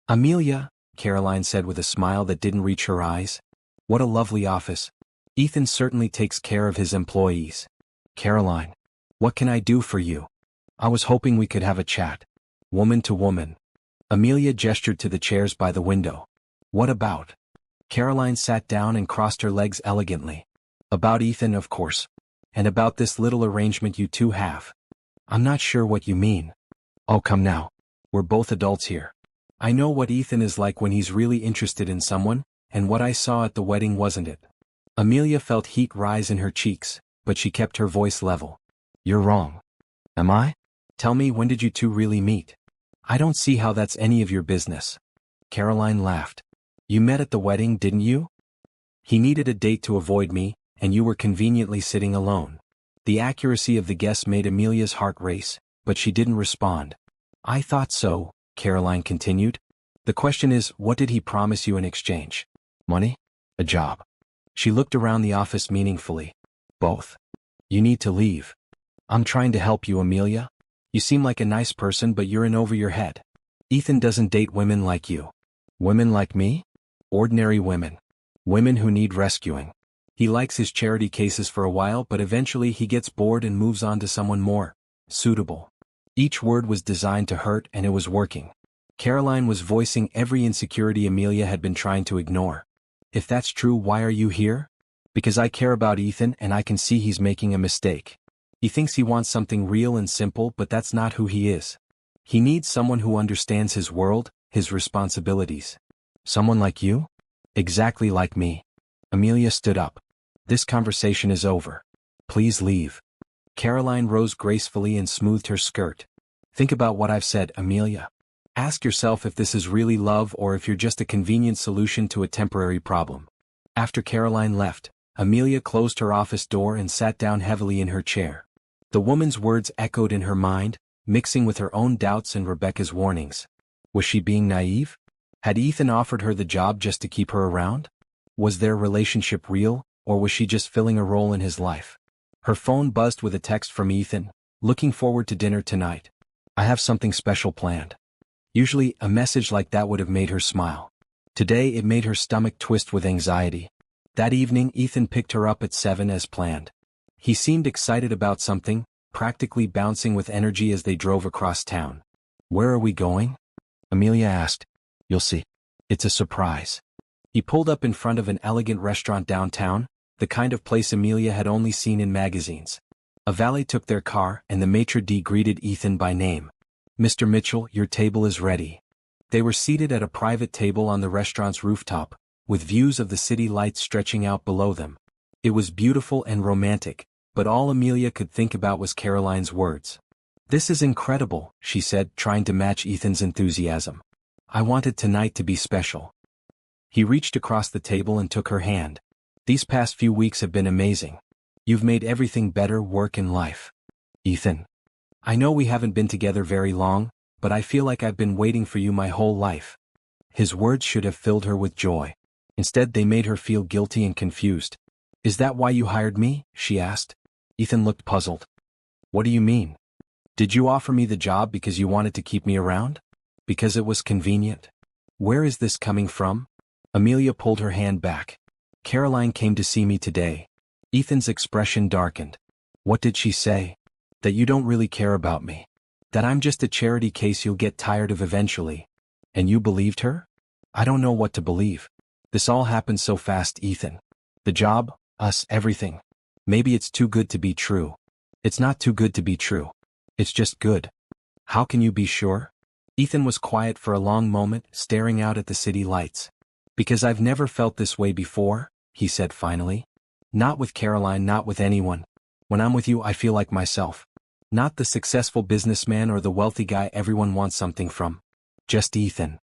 Amelia, Caroline said with a smile that didn't reach her eyes. What a lovely office. Ethan certainly takes care of his employees. Caroline, what can I do for you? I was hoping we could have a chat. Woman to woman. Amelia gestured to the chairs by the window. What about? Caroline sat down and crossed her legs elegantly. About Ethan, of course. And about this little arrangement you two have. I'm not sure what you mean. Oh, come now. We're both adults here. I know what Ethan is like when he's really interested in someone, and what I saw at the wedding wasn't it. Amelia felt heat rise in her cheeks, but she kept her voice level. You're wrong. Am I? Tell me, when did you two really meet? I don't see how that's any of your business. Caroline laughed. You met at the wedding, didn't you? He needed a date to avoid me, and you were conveniently sitting alone. The accuracy of the guess made Amelia's heart race, but she didn't respond. I thought so, Caroline continued. The question is, what did he promise you in exchange? Money? A job? She looked around the office meaningfully. Both. You need to leave. I'm trying to help you, Amelia. You seem like a nice person, but you're in over your head. Ethan doesn't date women like you. Women like me? Ordinary women. Women who need rescuing. He likes his charity cases for a while, but eventually he gets bored and moves on to someone more suitable. Each word was designed to hurt, and it was working. Caroline was voicing every insecurity Amelia had been trying to ignore. If that's true, why are you here? Because I care about Ethan and I can see he's making a mistake. He thinks he wants something real and simple, but that's not who he is. He needs someone who understands his world, his responsibilities. Someone like you? Exactly like me. Amelia stood up. This conversation is over. Please leave. Caroline rose gracefully and smoothed her skirt. Think about what I've said, Amelia. Ask yourself if this is really love or if you're just a convenient solution to a temporary problem. After Caroline left, Amelia closed her office door and sat down heavily in her chair. The woman's words echoed in her mind, mixing with her own doubts and Rebecca's warnings. Was she being naive? Had Ethan offered her the job just to keep her around? Was their relationship real, or was she just filling a role in his life? Her phone buzzed with a text from Ethan. Looking forward to dinner tonight. I have something special planned. Usually, a message like that would have made her smile. Today it made her stomach twist with anxiety. That evening Ethan picked her up at 7 as planned. He seemed excited about something, practically bouncing with energy as they drove across town. Where are we going? Amelia asked. You'll see. It's a surprise. He pulled up in front of an elegant restaurant downtown, the kind of place Amelia had only seen in magazines. A valet took their car and the maitre d' greeted Ethan by name. Mr. Mitchell, your table is ready. They were seated at a private table on the restaurant's rooftop, with views of the city lights stretching out below them. It was beautiful and romantic, but all Amelia could think about was Caroline's words. This is incredible, she said, trying to match Ethan's enthusiasm. I wanted tonight to be special. He reached across the table and took her hand. These past few weeks have been amazing. You've made everything better, work and life. Ethan. I know we haven't been together very long, but I feel like I've been waiting for you my whole life. His words should have filled her with joy. Instead, they made her feel guilty and confused. Is that why you hired me? She asked. Ethan looked puzzled. What do you mean? Did you offer me the job because you wanted to keep me around? Because it was convenient? Where is this coming from? Amelia pulled her hand back. Caroline came to see me today. Ethan's expression darkened. What did she say? That you don't really care about me. That I'm just a charity case you'll get tired of eventually. And you believed her? I don't know what to believe. This all happened so fast, Ethan. The job, us, everything. Maybe it's too good to be true. It's not too good to be true. It's just good. How can you be sure? Ethan was quiet for a long moment, staring out at the city lights. Because I've never felt this way before, he said finally. Not with Caroline, not with anyone. When I'm with you, I feel like myself. Not the successful businessman or the wealthy guy everyone wants something from. Just Ethan.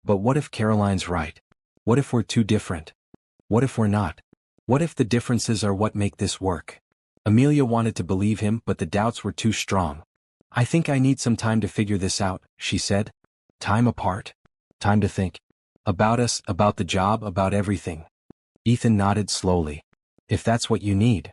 But what if Caroline's right? What if we're too different? What if we're not? What if the differences are what make this work? Amelia wanted to believe him, but the doubts were too strong. I think I need some time to figure this out, she said. Time apart. Time to think. About us, about the job, about everything. Ethan nodded slowly. If that's what you need.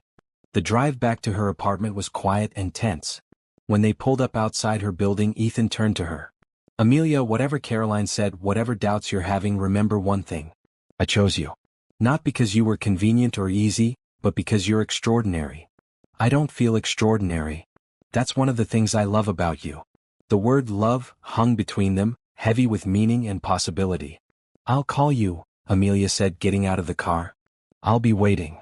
The drive back to her apartment was quiet and tense. When they pulled up outside her building, Ethan turned to her. Amelia, whatever Caroline said, whatever doubts you're having, remember one thing. I chose you. Not because you were convenient or easy, but because you're extraordinary. I don't feel extraordinary. That's one of the things I love about you. The word love hung between them, heavy with meaning and possibility. I'll call you, Amelia said, getting out of the car. I'll be waiting.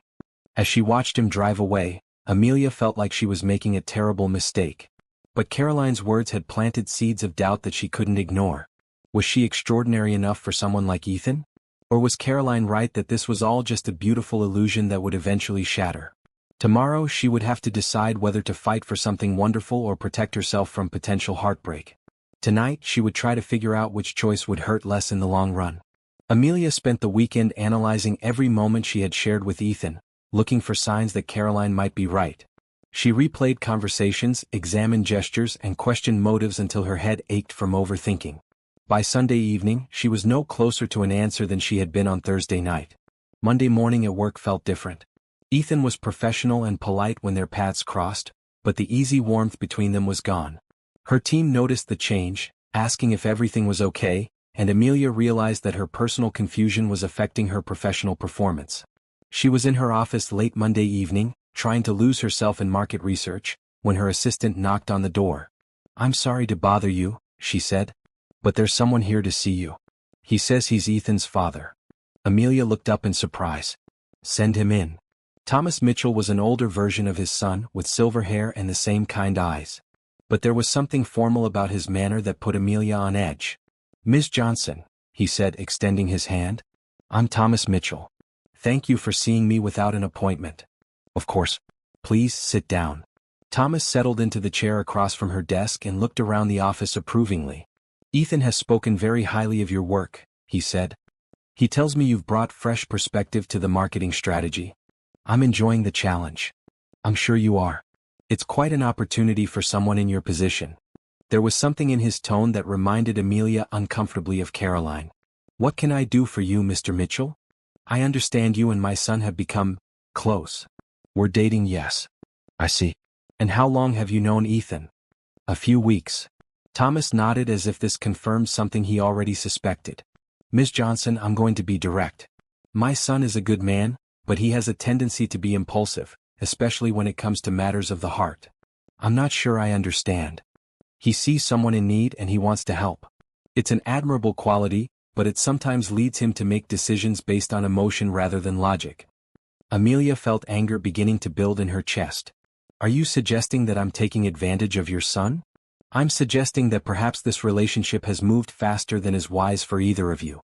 As she watched him drive away, Amelia felt like she was making a terrible mistake. But Caroline's words had planted seeds of doubt that she couldn't ignore. Was she extraordinary enough for someone like Ethan? Or was Caroline right that this was all just a beautiful illusion that would eventually shatter? Tomorrow she would have to decide whether to fight for something wonderful or protect herself from potential heartbreak. Tonight she would try to figure out which choice would hurt less in the long run. Amelia spent the weekend analyzing every moment she had shared with Ethan, looking for signs that Caroline might be right. She replayed conversations, examined gestures, and questioned motives until her head ached from overthinking. By Sunday evening, she was no closer to an answer than she had been on Thursday night. Monday morning at work felt different. Ethan was professional and polite when their paths crossed, but the easy warmth between them was gone. Her team noticed the change, asking if everything was okay, and Amelia realized that her personal confusion was affecting her professional performance. She was in her office late Monday evening, trying to lose herself in market research, when her assistant knocked on the door. "I'm sorry to bother you," she said, "but there's someone here to see you. He says he's Ethan's father." Amelia looked up in surprise. "Send him in." Thomas Mitchell was an older version of his son, with silver hair and the same kind eyes. But there was something formal about his manner that put Amelia on edge. "Miss Johnson," he said, extending his hand. "I'm Thomas Mitchell. Thank you for seeing me without an appointment." "Of course. Please sit down." Thomas settled into the chair across from her desk and looked around the office approvingly. "Ethan has spoken very highly of your work," he said. "He tells me you've brought fresh perspective to the marketing strategy. I'm enjoying the challenge." "I'm sure you are. It's quite an opportunity for someone in your position." There was something in his tone that reminded Amelia uncomfortably of Caroline. "What can I do for you, Mr. Mitchell? I understand you and my son have become close." "We're dating, yes." "I see. And how long have you known Ethan?" "A few weeks." Thomas nodded as if this confirmed something he already suspected. "Miss Johnson, I'm going to be direct. My son is a good man, but he has a tendency to be impulsive, especially when it comes to matters of the heart. I'm not sure I understand. He sees someone in need and he wants to help. It's an admirable quality, but it sometimes leads him to make decisions based on emotion rather than logic." Amelia felt anger beginning to build in her chest. "Are you suggesting that I'm taking advantage of your son?" "I'm suggesting that perhaps this relationship has moved faster than is wise for either of you.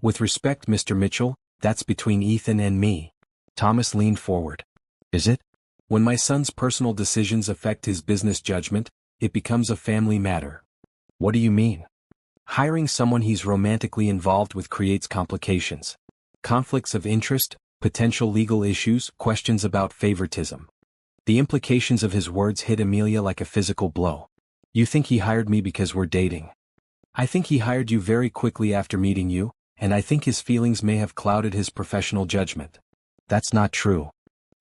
With respect, Mr. Mitchell, that's between Ethan and me." Thomas leaned forward. "Is it? When my son's personal decisions affect his business judgment, it becomes a family matter." "What do you mean?" "Hiring someone he's romantically involved with creates complications. Conflicts of interest, potential legal issues, questions about favoritism." The implications of his words hit Amelia like a physical blow. "You think he hired me because we're dating?" "I think he hired you very quickly after meeting you, and I think his feelings may have clouded his professional judgment." "That's not true."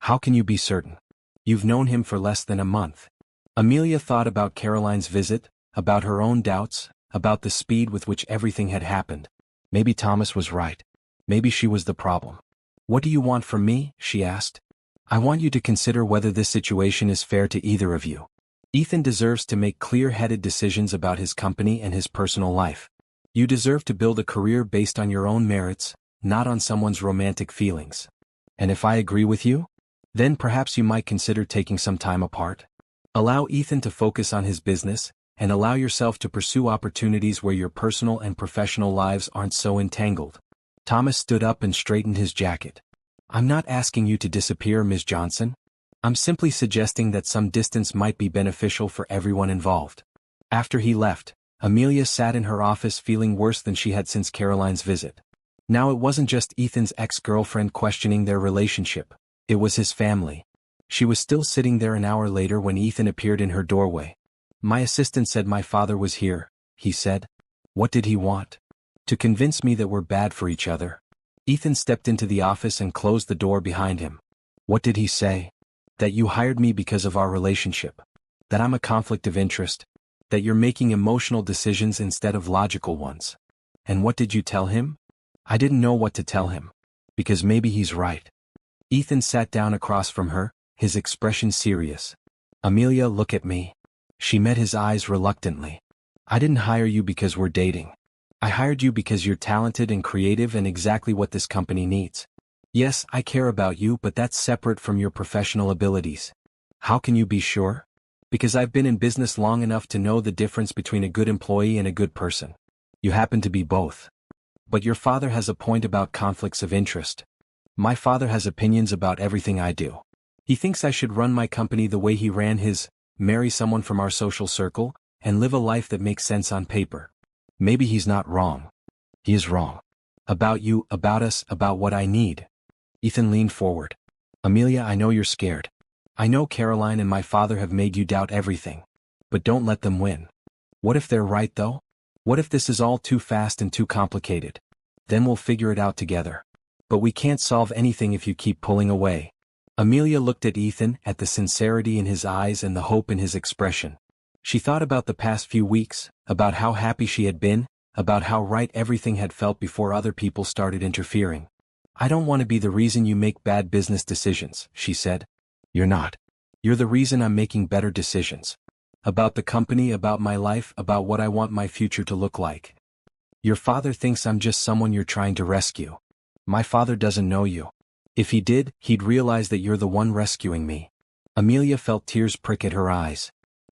"How can you be certain? You've known him for less than a month." Amelia thought about Caroline's visit, about her own doubts, about the speed with which everything had happened. Maybe Thomas was right. Maybe she was the problem. "What do you want from me?" she asked. "I want you to consider whether this situation is fair to either of you. Ethan deserves to make clear-headed decisions about his company and his personal life. You deserve to build a career based on your own merits, not on someone's romantic feelings. And if I agree with you, then perhaps you might consider taking some time apart. Allow Ethan to focus on his business, and allow yourself to pursue opportunities where your personal and professional lives aren't so entangled." Thomas stood up and straightened his jacket. "I'm not asking you to disappear, Ms. Johnson. I'm simply suggesting that some distance might be beneficial for everyone involved." After he left, Amelia sat in her office feeling worse than she had since Caroline's visit. Now it wasn't just Ethan's ex-girlfriend questioning their relationship, it was his family. She was still sitting there an hour later when Ethan appeared in her doorway. "My assistant said my father was here," he said. "What did he want?" "To convince me that we're bad for each other." Ethan stepped into the office and closed the door behind him. "What did he say?" "That you hired me because of our relationship. That I'm a conflict of interest. That you're making emotional decisions instead of logical ones." "And what did you tell him?" "I didn't know what to tell him. Because maybe he's right." Ethan sat down across from her, his expression serious. "Amelia, look at me." She met his eyes reluctantly. "I didn't hire you because we're dating. I hired you because you're talented and creative and exactly what this company needs. Yes, I care about you, but that's separate from your professional abilities." "How can you be sure?" "Because I've been in business long enough to know the difference between a good employee and a good person. You happen to be both. But your father has a point about conflicts of interest. My father has opinions about everything I do. He thinks I should run my company the way he ran his, marry someone from our social circle, and live a life that makes sense on paper. Maybe he's not wrong. He is wrong. About you, about us, about what I need. Ethan leaned forward. Amelia, I know you're scared. I know Caroline and my father have made you doubt everything. But don't let them win. What if they're right though? What if this is all too fast and too complicated? Then we'll figure it out together. But we can't solve anything if you keep pulling away. Amelia looked at Ethan, at the sincerity in his eyes and the hope in his expression. She thought about the past few weeks, about how happy she had been, about how right everything had felt before other people started interfering. I don't want to be the reason you make bad business decisions, she said. You're not. You're the reason I'm making better decisions. About the company, about my life, about what I want my future to look like. Your father thinks I'm just someone you're trying to rescue. My father doesn't know you. If he did, he'd realize that you're the one rescuing me. Amelia felt tears prick at her eyes.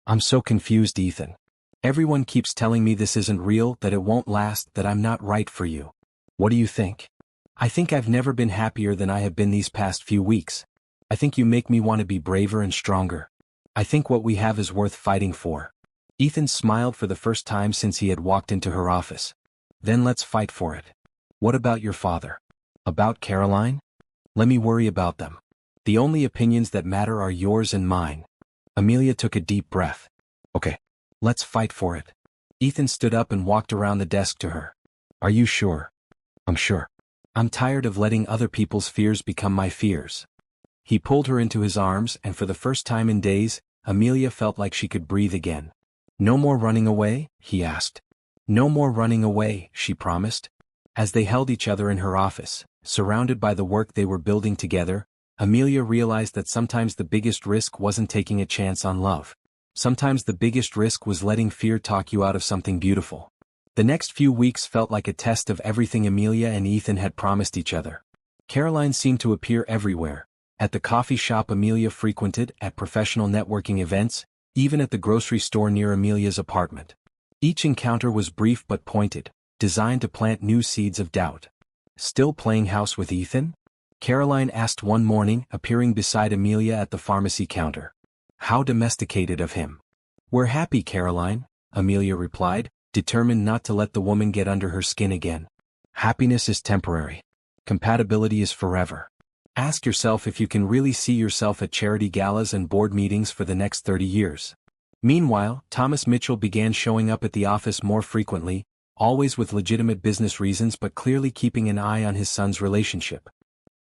I'm so confused, Ethan. Everyone keeps telling me this isn't real, that it won't last, that I'm not right for you. What do you think? I think I've never been happier than I have been these past few weeks. I think you make me want to be braver and stronger. I think what we have is worth fighting for. Ethan smiled for the first time since he had walked into her office. Then let's fight for it. What about your father? About Caroline? Let me worry about them. The only opinions that matter are yours and mine. Amelia took a deep breath. Okay. Let's fight for it. Ethan stood up and walked around the desk to her. Are you sure? I'm sure. I'm tired of letting other people's fears become my fears. He pulled her into his arms, and for the first time in days, Amelia felt like she could breathe again. No more running away? He asked. No more running away, she promised. As they held each other in her office, surrounded by the work they were building together, Amelia realized that sometimes the biggest risk wasn't taking a chance on love. Sometimes the biggest risk was letting fear talk you out of something beautiful. The next few weeks felt like a test of everything Amelia and Ethan had promised each other. Caroline seemed to appear everywhere. At the coffee shop Amelia frequented, at professional networking events, even at the grocery store near Amelia's apartment. Each encounter was brief but pointed, designed to plant new seeds of doubt. Still playing house with Ethan? Caroline asked one morning, appearing beside Amelia at the pharmacy counter. How domesticated of him. We're happy, Caroline, Amelia replied, determined not to let the woman get under her skin again. Happiness is temporary. Compatibility is forever. Ask yourself if you can really see yourself at charity galas and board meetings for the next 30 years. Meanwhile, Thomas Mitchell began showing up at the office more frequently, always with legitimate business reasons but clearly keeping an eye on his son's relationship.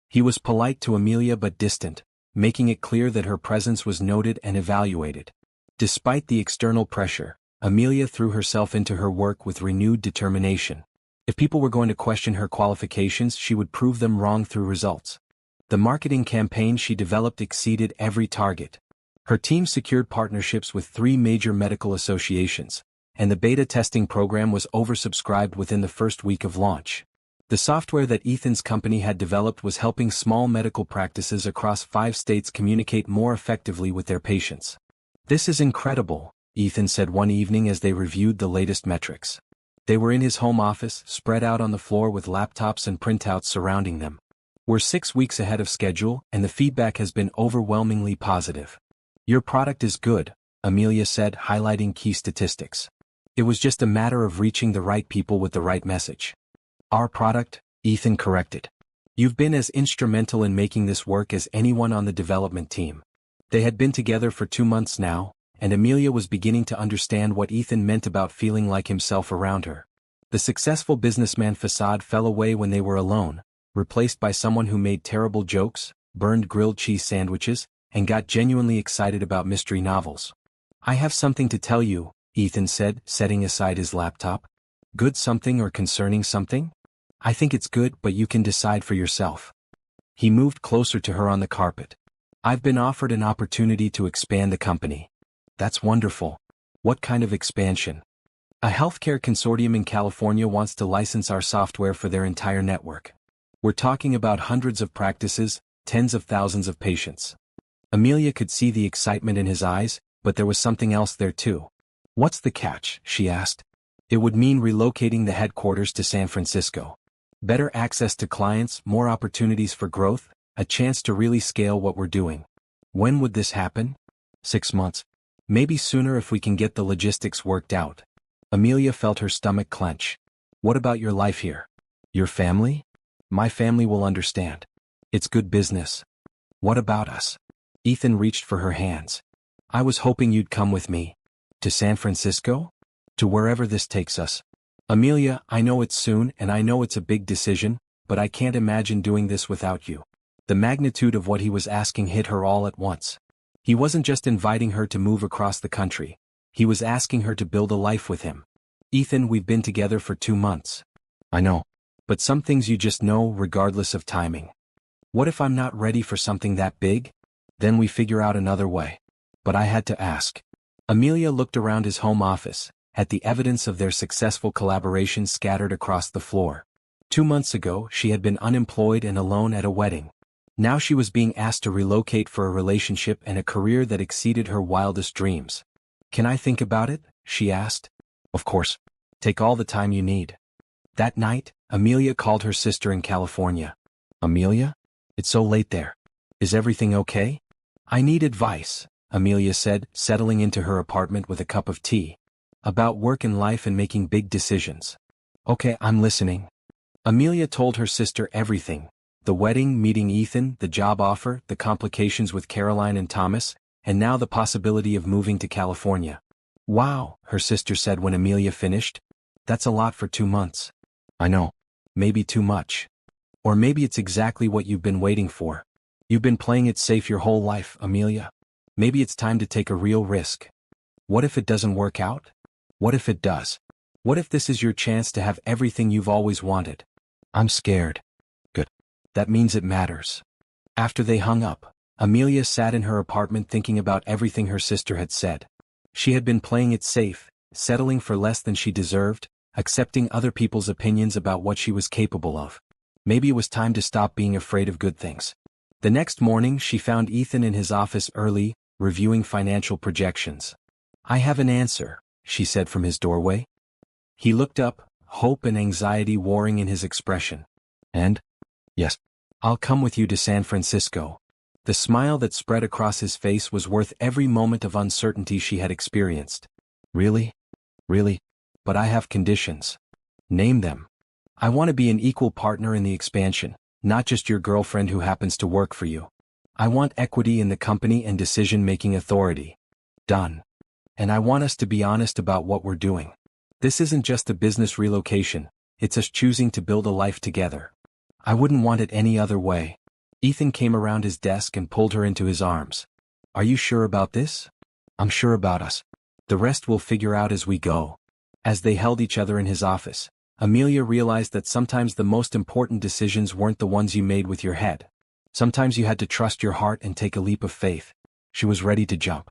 He was polite to Amelia but distant, making it clear that her presence was noted and evaluated. Despite the external pressure, Amelia threw herself into her work with renewed determination. If people were going to question her qualifications, she would prove them wrong through results. The marketing campaign she developed exceeded every target. Her team secured partnerships with 3 major medical associations, and the beta testing program was oversubscribed within the first week of launch. The software that Ethan's company had developed was helping small medical practices across 5 states communicate more effectively with their patients. This is incredible, Ethan said one evening as they reviewed the latest metrics. They were in his home office, spread out on the floor with laptops and printouts surrounding them. We're 6 weeks ahead of schedule, and the feedback has been overwhelmingly positive. Your product is good, Amelia said, highlighting key statistics. It was just a matter of reaching the right people with the right message. Our product, Ethan corrected. You've been as instrumental in making this work as anyone on the development team. They had been together for 2 months now, and Amelia was beginning to understand what Ethan meant about feeling like himself around her. The successful businessman facade fell away when they were alone, replaced by someone who made terrible jokes, burned grilled cheese sandwiches, and got genuinely excited about mystery novels. I have something to tell you, Ethan said, setting aside his laptop. Good something or concerning something? I think it's good, but you can decide for yourself. He moved closer to her on the carpet. I've been offered an opportunity to expand the company. That's wonderful. What kind of expansion? A healthcare consortium in California wants to license our software for their entire network. We're talking about hundreds of practices, tens of thousands of patients. Amelia could see the excitement in his eyes, but there was something else there too. What's the catch? She asked. It would mean relocating the headquarters to San Francisco. Better access to clients, more opportunities for growth, a chance to really scale what we're doing. When would this happen? 6 months. Maybe sooner if we can get the logistics worked out. Amelia felt her stomach clench. What about your life here? Your family? My family will understand. It's good business. What about us? Ethan reached for her hands. I was hoping you'd come with me. To San Francisco? To wherever this takes us. Amelia, I know it's soon and I know it's a big decision, but I can't imagine doing this without you. The magnitude of what he was asking hit her all at once. He wasn't just inviting her to move across the country. He was asking her to build a life with him. Ethan, we've been together for 2 months. I know. But some things you just know regardless of timing. What if I'm not ready for something that big? Then we figure out another way. But I had to ask. Amelia looked around his home office, at the evidence of their successful collaboration scattered across the floor. 2 months ago, she had been unemployed and alone at a wedding. Now she was being asked to relocate for a relationship and a career that exceeded her wildest dreams. Can I think about it? She asked. Of course. Take all the time you need. That night, Amelia called her sister in California. Amelia? It's so late there. Is everything okay? I need advice, Amelia said, settling into her apartment with a cup of tea. About work and life and making big decisions. Okay, I'm listening. Amelia told her sister everything. The wedding, meeting Ethan, the job offer, the complications with Caroline and Thomas, and now the possibility of moving to California. Wow, her sister said when Amelia finished. That's a lot for 2 months. I know. Maybe too much. Or maybe it's exactly what you've been waiting for. You've been playing it safe your whole life, Amelia. Maybe it's time to take a real risk. What if it doesn't work out? What if it does? What if this is your chance to have everything you've always wanted? I'm scared. Good. That means it matters. After they hung up, Amelia sat in her apartment thinking about everything her sister had said. She had been playing it safe, settling for less than she deserved, accepting other people's opinions about what she was capable of. Maybe it was time to stop being afraid of good things. The next morning she found Ethan in his office early, reviewing financial projections. I have an answer, she said from his doorway. He looked up, hope and anxiety warring in his expression. And? Yes. I'll come with you to San Francisco. The smile that spread across his face was worth every moment of uncertainty she had experienced. Really? Really? But I have conditions. Name them. I want to be an equal partner in the expansion, not just your girlfriend who happens to work for you. I want equity in the company and decision-making authority. Done. And I want us to be honest about what we're doing. This isn't just a business relocation, it's us choosing to build a life together. I wouldn't want it any other way. Ethan came around his desk and pulled her into his arms. Are you sure about this? I'm sure about us. The rest we'll figure out as we go. As they held each other in his office, Amelia realized that sometimes the most important decisions weren't the ones you made with your head. Sometimes you had to trust your heart and take a leap of faith. She was ready to jump.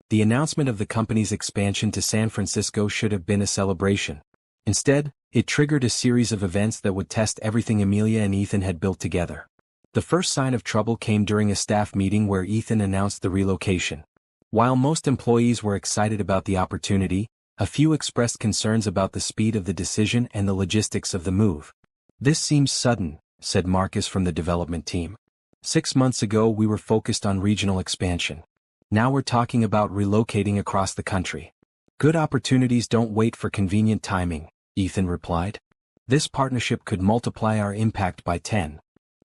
The announcement of the company's expansion to San Francisco should have been a celebration. Instead, it triggered a series of events that would test everything Amelia and Ethan had built together. The first sign of trouble came during a staff meeting where Ethan announced the relocation. While most employees were excited about the opportunity, a few expressed concerns about the speed of the decision and the logistics of the move. This seems sudden, said Marcus from the development team. 6 months ago we were focused on regional expansion. Now we're talking about relocating across the country. Good opportunities don't wait for convenient timing, Ethan replied. This partnership could multiply our impact by 10.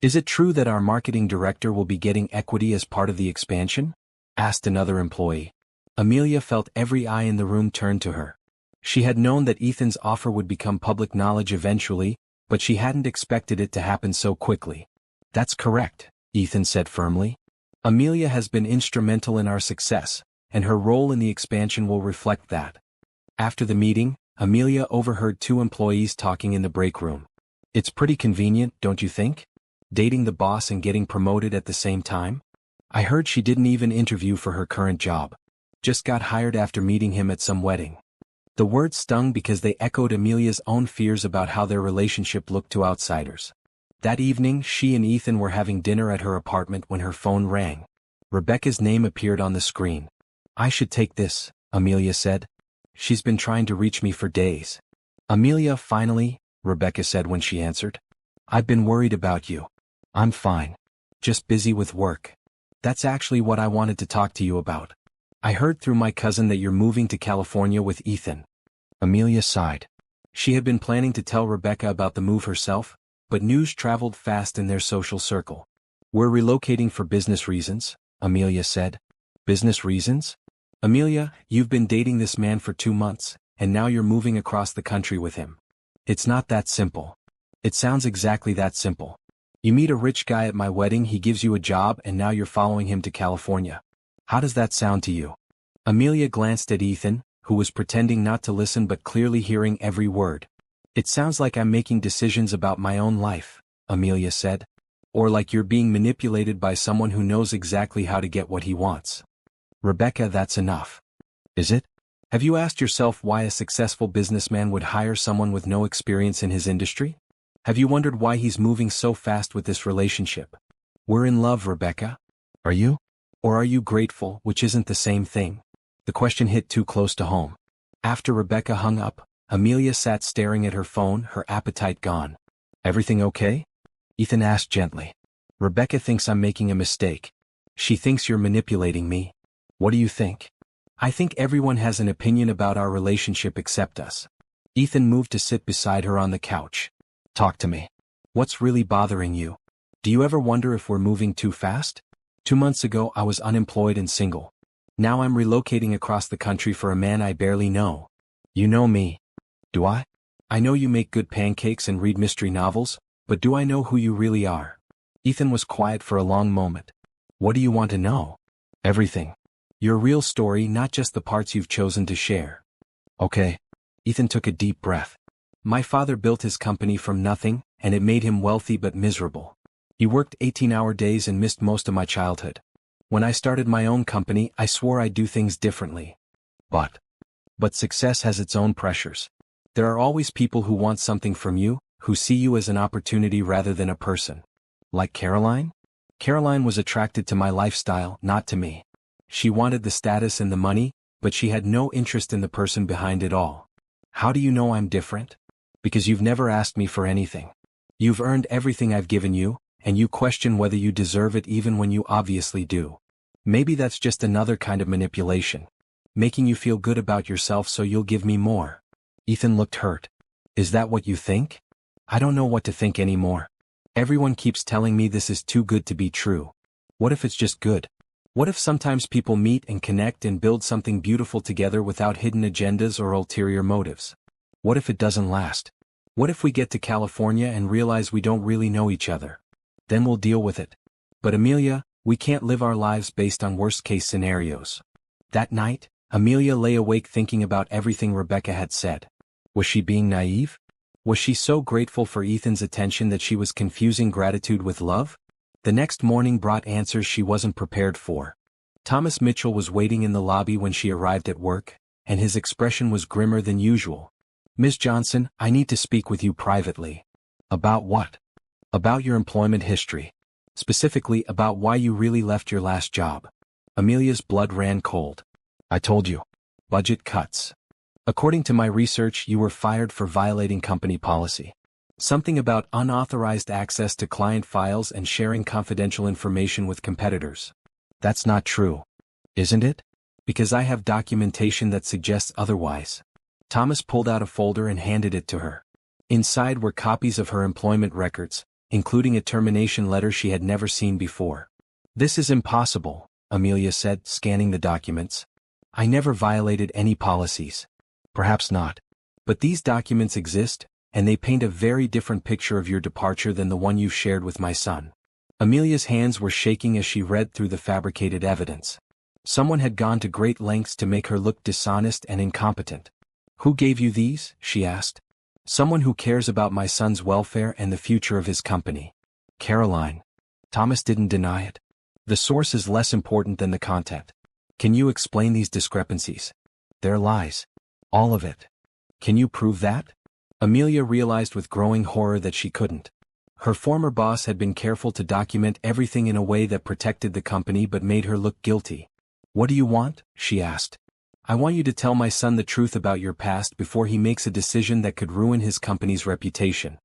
Is it true that our marketing director will be getting equity as part of the expansion? Asked another employee. Amelia felt every eye in the room turn to her. She had known that Ethan's offer would become public knowledge eventually, but she hadn't expected it to happen so quickly. That's correct, Ethan said firmly. Amelia has been instrumental in our success, and her role in the expansion will reflect that. After the meeting, Amelia overheard 2 employees talking in the break room. It's pretty convenient, don't you think? Dating the boss and getting promoted at the same time? I heard she didn't even interview for her current job. Just got hired after meeting him at some wedding. The words stung because they echoed Amelia's own fears about how their relationship looked to outsiders. That evening, she and Ethan were having dinner at her apartment when her phone rang. Rebecca's name appeared on the screen. I should take this, Amelia said. She's been trying to reach me for days. Amelia, finally, Rebecca said when she answered. I've been worried about you. I'm fine. Just busy with work. That's actually what I wanted to talk to you about. I heard through my cousin that you're moving to California with Ethan. Amelia sighed. She had been planning to tell Rebecca about the move herself, but news traveled fast in their social circle. We're relocating for business reasons, Amelia said. Business reasons? Amelia, you've been dating this man for 2 months, and now you're moving across the country with him. It's not that simple. It sounds exactly that simple. You meet a rich guy at my wedding, he gives you a job, and now you're following him to California. How does that sound to you? Amelia glanced at Ethan, who was pretending not to listen but clearly hearing every word. It sounds like I'm making decisions about my own life, Amelia said. Or like you're being manipulated by someone who knows exactly how to get what he wants. Rebecca, that's enough. Is it? Have you asked yourself why a successful businessman would hire someone with no experience in his industry? Have you wondered why he's moving so fast with this relationship? We're in love, Rebecca. Are you? Or are you grateful, which isn't the same thing? The question hit too close to home. After Rebecca hung up, Amelia sat staring at her phone, her appetite gone. Everything okay? Ethan asked gently. Rebecca thinks I'm making a mistake. She thinks you're manipulating me. What do you think? I think everyone has an opinion about our relationship except us. Ethan moved to sit beside her on the couch. Talk to me. What's really bothering you? Do you ever wonder if we're moving too fast? 2 months ago I was unemployed and single. Now I'm relocating across the country for a man I barely know. You know me. Do I? I know you make good pancakes and read mystery novels, but do I know who you really are? Ethan was quiet for a long moment. What do you want to know? Everything. Your real story, not just the parts you've chosen to share. Okay. Ethan took a deep breath. My father built his company from nothing, and it made him wealthy but miserable. He worked 18-hour days and missed most of my childhood. When I started my own company, I swore I'd do things differently. But success has its own pressures. There are always people who want something from you, who see you as an opportunity rather than a person. Like Caroline? Caroline was attracted to my lifestyle, not to me. She wanted the status and the money, but she had no interest in the person behind it all. How do you know I'm different? Because you've never asked me for anything. You've earned everything I've given you, and you question whether you deserve it even when you obviously do. Maybe that's just another kind of manipulation. Making you feel good about yourself so you'll give me more. Ethan looked hurt. Is that what you think? I don't know what to think anymore. Everyone keeps telling me this is too good to be true. What if it's just good? What if sometimes people meet and connect and build something beautiful together without hidden agendas or ulterior motives? What if it doesn't last? What if we get to California and realize we don't really know each other? Then we'll deal with it. But Amelia, we can't live our lives based on worst-case scenarios. That night, Amelia lay awake thinking about everything Rebecca had said. Was she being naive? Was she so grateful for Ethan's attention that she was confusing gratitude with love? The next morning brought answers she wasn't prepared for. Thomas Mitchell was waiting in the lobby when she arrived at work, and his expression was grimmer than usual. Ms. Johnson, I need to speak with you privately. About what? About your employment history. Specifically about why you really left your last job. Amelia's blood ran cold. I told you. Budget cuts. According to my research, you were fired for violating company policy. Something about unauthorized access to client files and sharing confidential information with competitors. That's not true. Isn't it? Because I have documentation that suggests otherwise. Thomas pulled out a folder and handed it to her. Inside were copies of her employment records, including a termination letter she had never seen before. This is impossible, Amelia said, scanning the documents. I never violated any policies. Perhaps not. But these documents exist, and they paint a very different picture of your departure than the one you've shared with my son. Amelia's hands were shaking as she read through the fabricated evidence. Someone had gone to great lengths to make her look dishonest and incompetent. Who gave you these? She asked. Someone who cares about my son's welfare and the future of his company. Caroline. Thomas didn't deny it. The source is less important than the content. Can you explain these discrepancies? They're lies. All of it. Can you prove that? Amelia realized with growing horror that she couldn't. Her former boss had been careful to document everything in a way that protected the company but made her look guilty. What do you want? She asked. I want you to tell my son the truth about your past before he makes a decision that could ruin his company's reputation.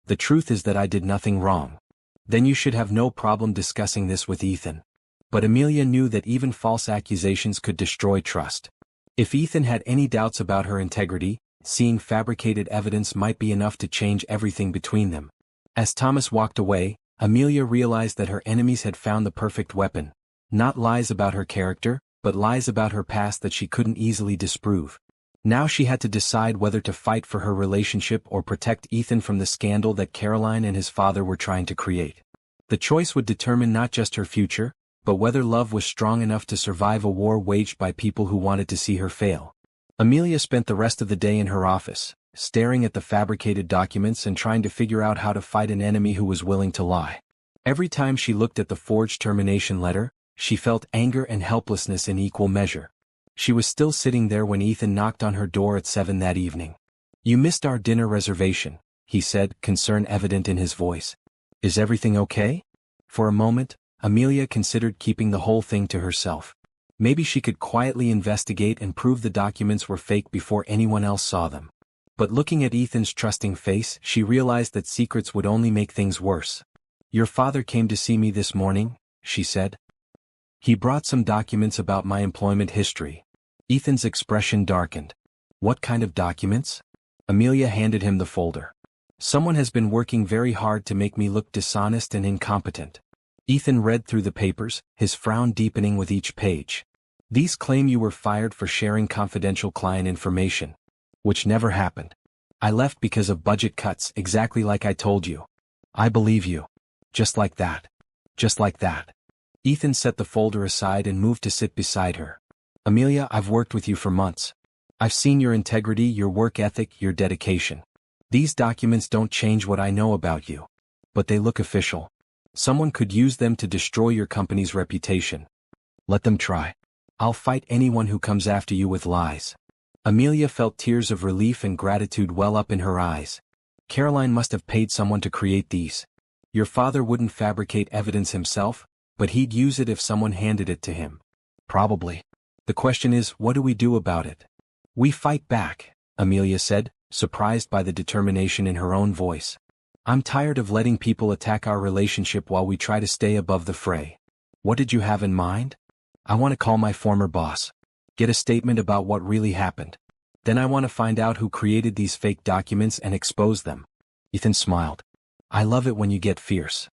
The truth is that I did nothing wrong. Then you should have no problem discussing this with Ethan. But Amelia knew that even false accusations could destroy trust. If Ethan had any doubts about her integrity, seeing fabricated evidence might be enough to change everything between them. As Thomas walked away, Amelia realized that her enemies had found the perfect weapon. Not lies about her character, but lies about her past that she couldn't easily disprove. Now she had to decide whether to fight for her relationship or protect Ethan from the scandal that Caroline and his father were trying to create. The choice would determine not just her future, but whether love was strong enough to survive a war waged by people who wanted to see her fail. Amelia spent the rest of the day in her office, staring at the fabricated documents and trying to figure out how to fight an enemy who was willing to lie. Every time she looked at the forged termination letter, she felt anger and helplessness in equal measure. She was still sitting there when Ethan knocked on her door at 7 that evening. "You missed our dinner reservation," he said, concern evident in his voice. "Is everything okay?" For a moment, Amelia considered keeping the whole thing to herself. Maybe she could quietly investigate and prove the documents were fake before anyone else saw them. But looking at Ethan's trusting face, she realized that secrets would only make things worse. "Your father came to see me this morning," she said. "He brought some documents about my employment history." Ethan's expression darkened. "What kind of documents?" Amelia handed him the folder. "Someone has been working very hard to make me look dishonest and incompetent." Ethan read through the papers, his frown deepening with each page. "These claim you were fired for sharing confidential client information. Which never happened. I left because of budget cuts, exactly like I told you. I believe you. Just like that. Just like that." Ethan set the folder aside and moved to sit beside her. "Amelia, I've worked with you for months. I've seen your integrity, your work ethic, your dedication. These documents don't change what I know about you. But they look official. Someone could use them to destroy your company's reputation. Let them try. I'll fight anyone who comes after you with lies." Amelia felt tears of relief and gratitude well up in her eyes. Caroline must have paid someone to create these. Your father wouldn't fabricate evidence himself, but he'd use it if someone handed it to him. Probably. The question is, what do we do about it? "We fight back," Amelia said, surprised by the determination in her own voice. "I'm tired of letting people attack our relationship while we try to stay above the fray." "What did you have in mind?" "I want to call my former boss. Get a statement about what really happened. Then I want to find out who created these fake documents and expose them." Ethan smiled. "I love it when you get fierce.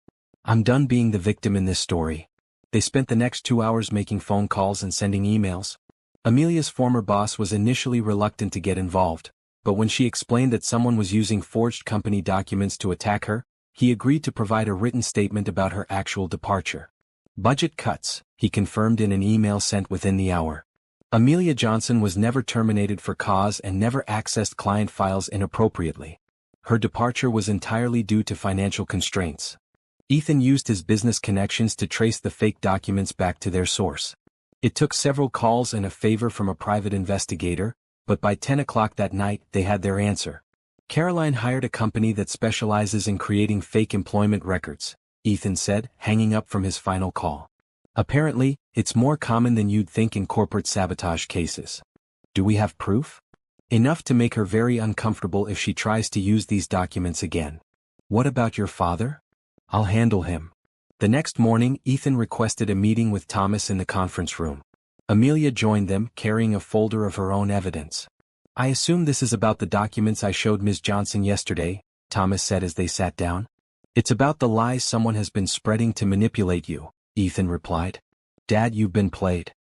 I'm done being the victim in this story." They spent the next 2 hours making phone calls and sending emails. Amelia's former boss was initially reluctant to get involved, but when she explained that someone was using forged company documents to attack her, he agreed to provide a written statement about her actual departure. "Budget cuts," he confirmed in an email sent within the hour. Amelia Johnson was never terminated for cause and never accessed client files inappropriately. Her departure was entirely due to financial constraints. Ethan used his business connections to trace the fake documents back to their source. It took several calls and a favor from a private investigator, but by 10 o'clock that night they had their answer. Caroline hired a company that specializes in creating fake employment records, Ethan said, hanging up from his final call. "Apparently, it's more common than you'd think in corporate sabotage cases." "Do we have proof?" "Enough to make her very uncomfortable if she tries to use these documents again." "What about your father?" "I'll handle him." The next morning, Ethan requested a meeting with Thomas in the conference room. Amelia joined them, carrying a folder of her own evidence. "I assume this is about the documents I showed Ms. Johnson yesterday," Thomas said as they sat down. "It's about the lies someone has been spreading to manipulate you," Ethan replied. "Dad, you've been played."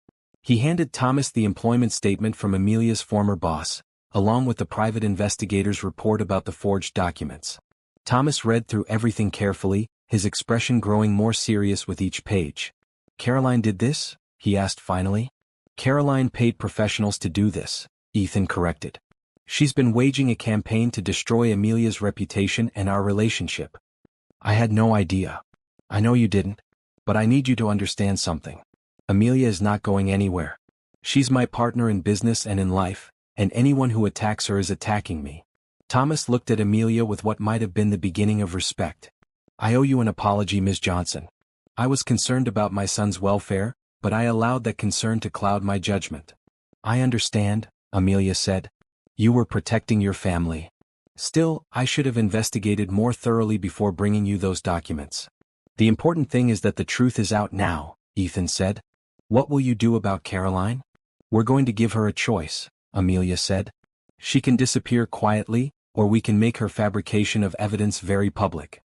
He handed Thomas the employment statement from Amelia's former boss, along with the private investigator's report about the forged documents. Thomas read through everything carefully, his expression growing more serious with each page. "Caroline did this?" he asked finally. "Caroline paid professionals to do this," Ethan corrected. "She's been waging a campaign to destroy Amelia's reputation and our relationship." "I had no idea." "I know you didn't. But I need you to understand something. Amelia is not going anywhere. She's my partner in business and in life, and anyone who attacks her is attacking me." Thomas looked at Amelia with what might have been the beginning of respect. "I owe you an apology, Ms. Johnson. I was concerned about my son's welfare, but I allowed that concern to cloud my judgment." "I understand," Amelia said. "You were protecting your family. Still, I should have investigated more thoroughly before bringing you those documents. The important thing is that the truth is out now, Ethan said. What will you do about Caroline? We're going to give her a choice, Amelia said. She can disappear quietly, or we can make her fabrication of evidence very public.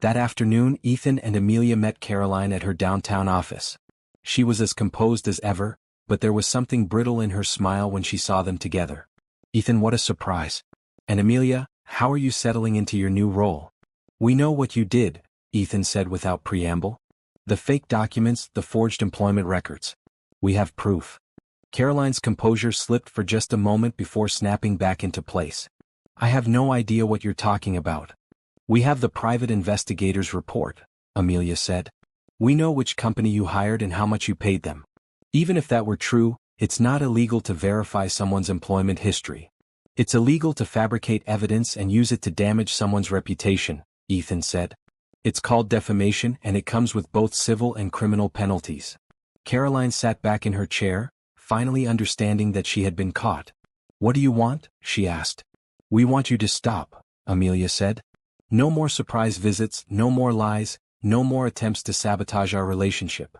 That afternoon, Ethan and Amelia met Caroline at her downtown office. She was as composed as ever, but there was something brittle in her smile when she saw them together. Ethan, what a surprise. And Amelia, how are you settling into your new role? We know what you did, Ethan said without preamble. The fake documents, the forged employment records. We have proof. Caroline's composure slipped for just a moment before snapping back into place. I have no idea what you're talking about. We have the private investigator's report, Amelia said. We know which company you hired and how much you paid them. Even if that were true, it's not illegal to verify someone's employment history. It's illegal to fabricate evidence and use it to damage someone's reputation, Ethan said. It's called defamation and it comes with both civil and criminal penalties. Caroline sat back in her chair, finally understanding that she had been caught. What do you want? She asked. We want you to stop, Amelia said. No more surprise visits, no more lies, no more attempts to sabotage our relationship.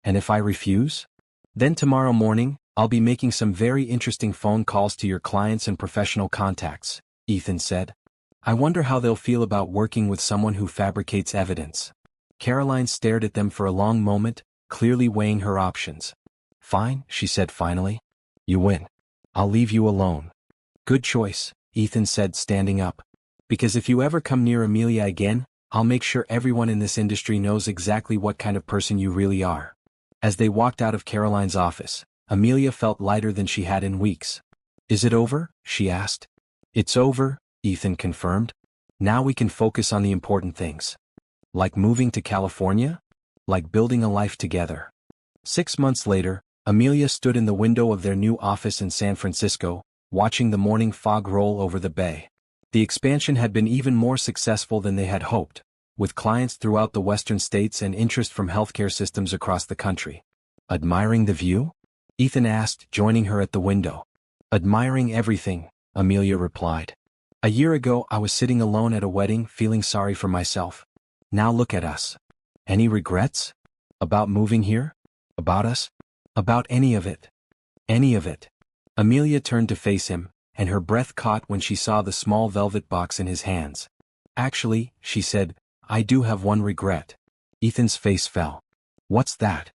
And if I refuse? Then tomorrow morning, I'll be making some very interesting phone calls to your clients and professional contacts, Ethan said. I wonder how they'll feel about working with someone who fabricates evidence. Caroline stared at them for a long moment, clearly weighing her options. Fine, she said finally. You win. I'll leave you alone. Good choice, Ethan said, standing up. Because if you ever come near Amelia again, I'll make sure everyone in this industry knows exactly what kind of person you really are. As they walked out of Caroline's office, Amelia felt lighter than she had in weeks. Is it over? She asked. It's over, Ethan confirmed. Now we can focus on the important things. Like moving to California? Like building a life together. 6 months later, Amelia stood in the window of their new office in San Francisco, watching the morning fog roll over the bay. The expansion had been even more successful than they had hoped, with clients throughout the western states and interest from healthcare systems across the country. Admiring the view? Ethan asked, joining her at the window. Admiring everything, Amelia replied. A year ago I was sitting alone at a wedding feeling sorry for myself. Now look at us. Any regrets? About moving here? About us? About any of it? Any of it? Amelia turned to face him, and her breath caught when she saw the small velvet box in his hands. Actually, she said, I do have one regret. Ethan's face fell. What's that?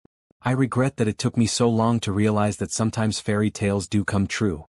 I regret that it took me so long to realize that sometimes fairy tales do come true.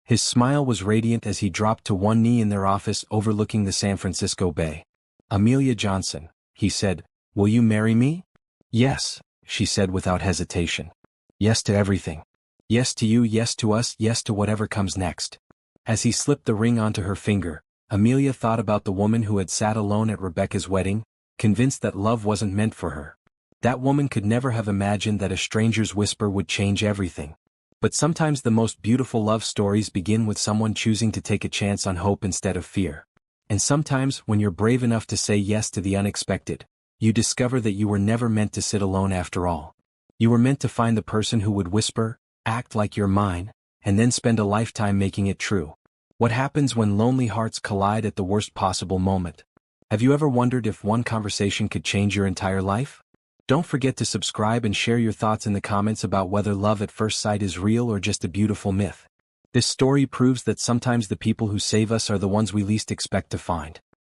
His smile was radiant as he dropped to one knee in their office overlooking the San Francisco Bay. Amelia Johnson, he said, will you marry me? Yes, she said without hesitation. Yes to everything. Yes to you, yes to us, yes to whatever comes next. As he slipped the ring onto her finger, Amelia thought about the woman who had sat alone at Rebecca's wedding, convinced that love wasn't meant for her. That woman could never have imagined that a stranger's whisper would change everything. But sometimes the most beautiful love stories begin with someone choosing to take a chance on hope instead of fear. And sometimes, when you're brave enough to say yes to the unexpected, you discover that you were never meant to sit alone after all. You were meant to find the person who would whisper, act like you're mine, and then spend a lifetime making it true. What happens when lonely hearts collide at the worst possible moment? Have you ever wondered if one conversation could change your entire life? Don't forget to subscribe and share your thoughts in the comments about whether love at first sight is real or just a beautiful myth. This story proves that sometimes the people who save us are the ones we least expect to find.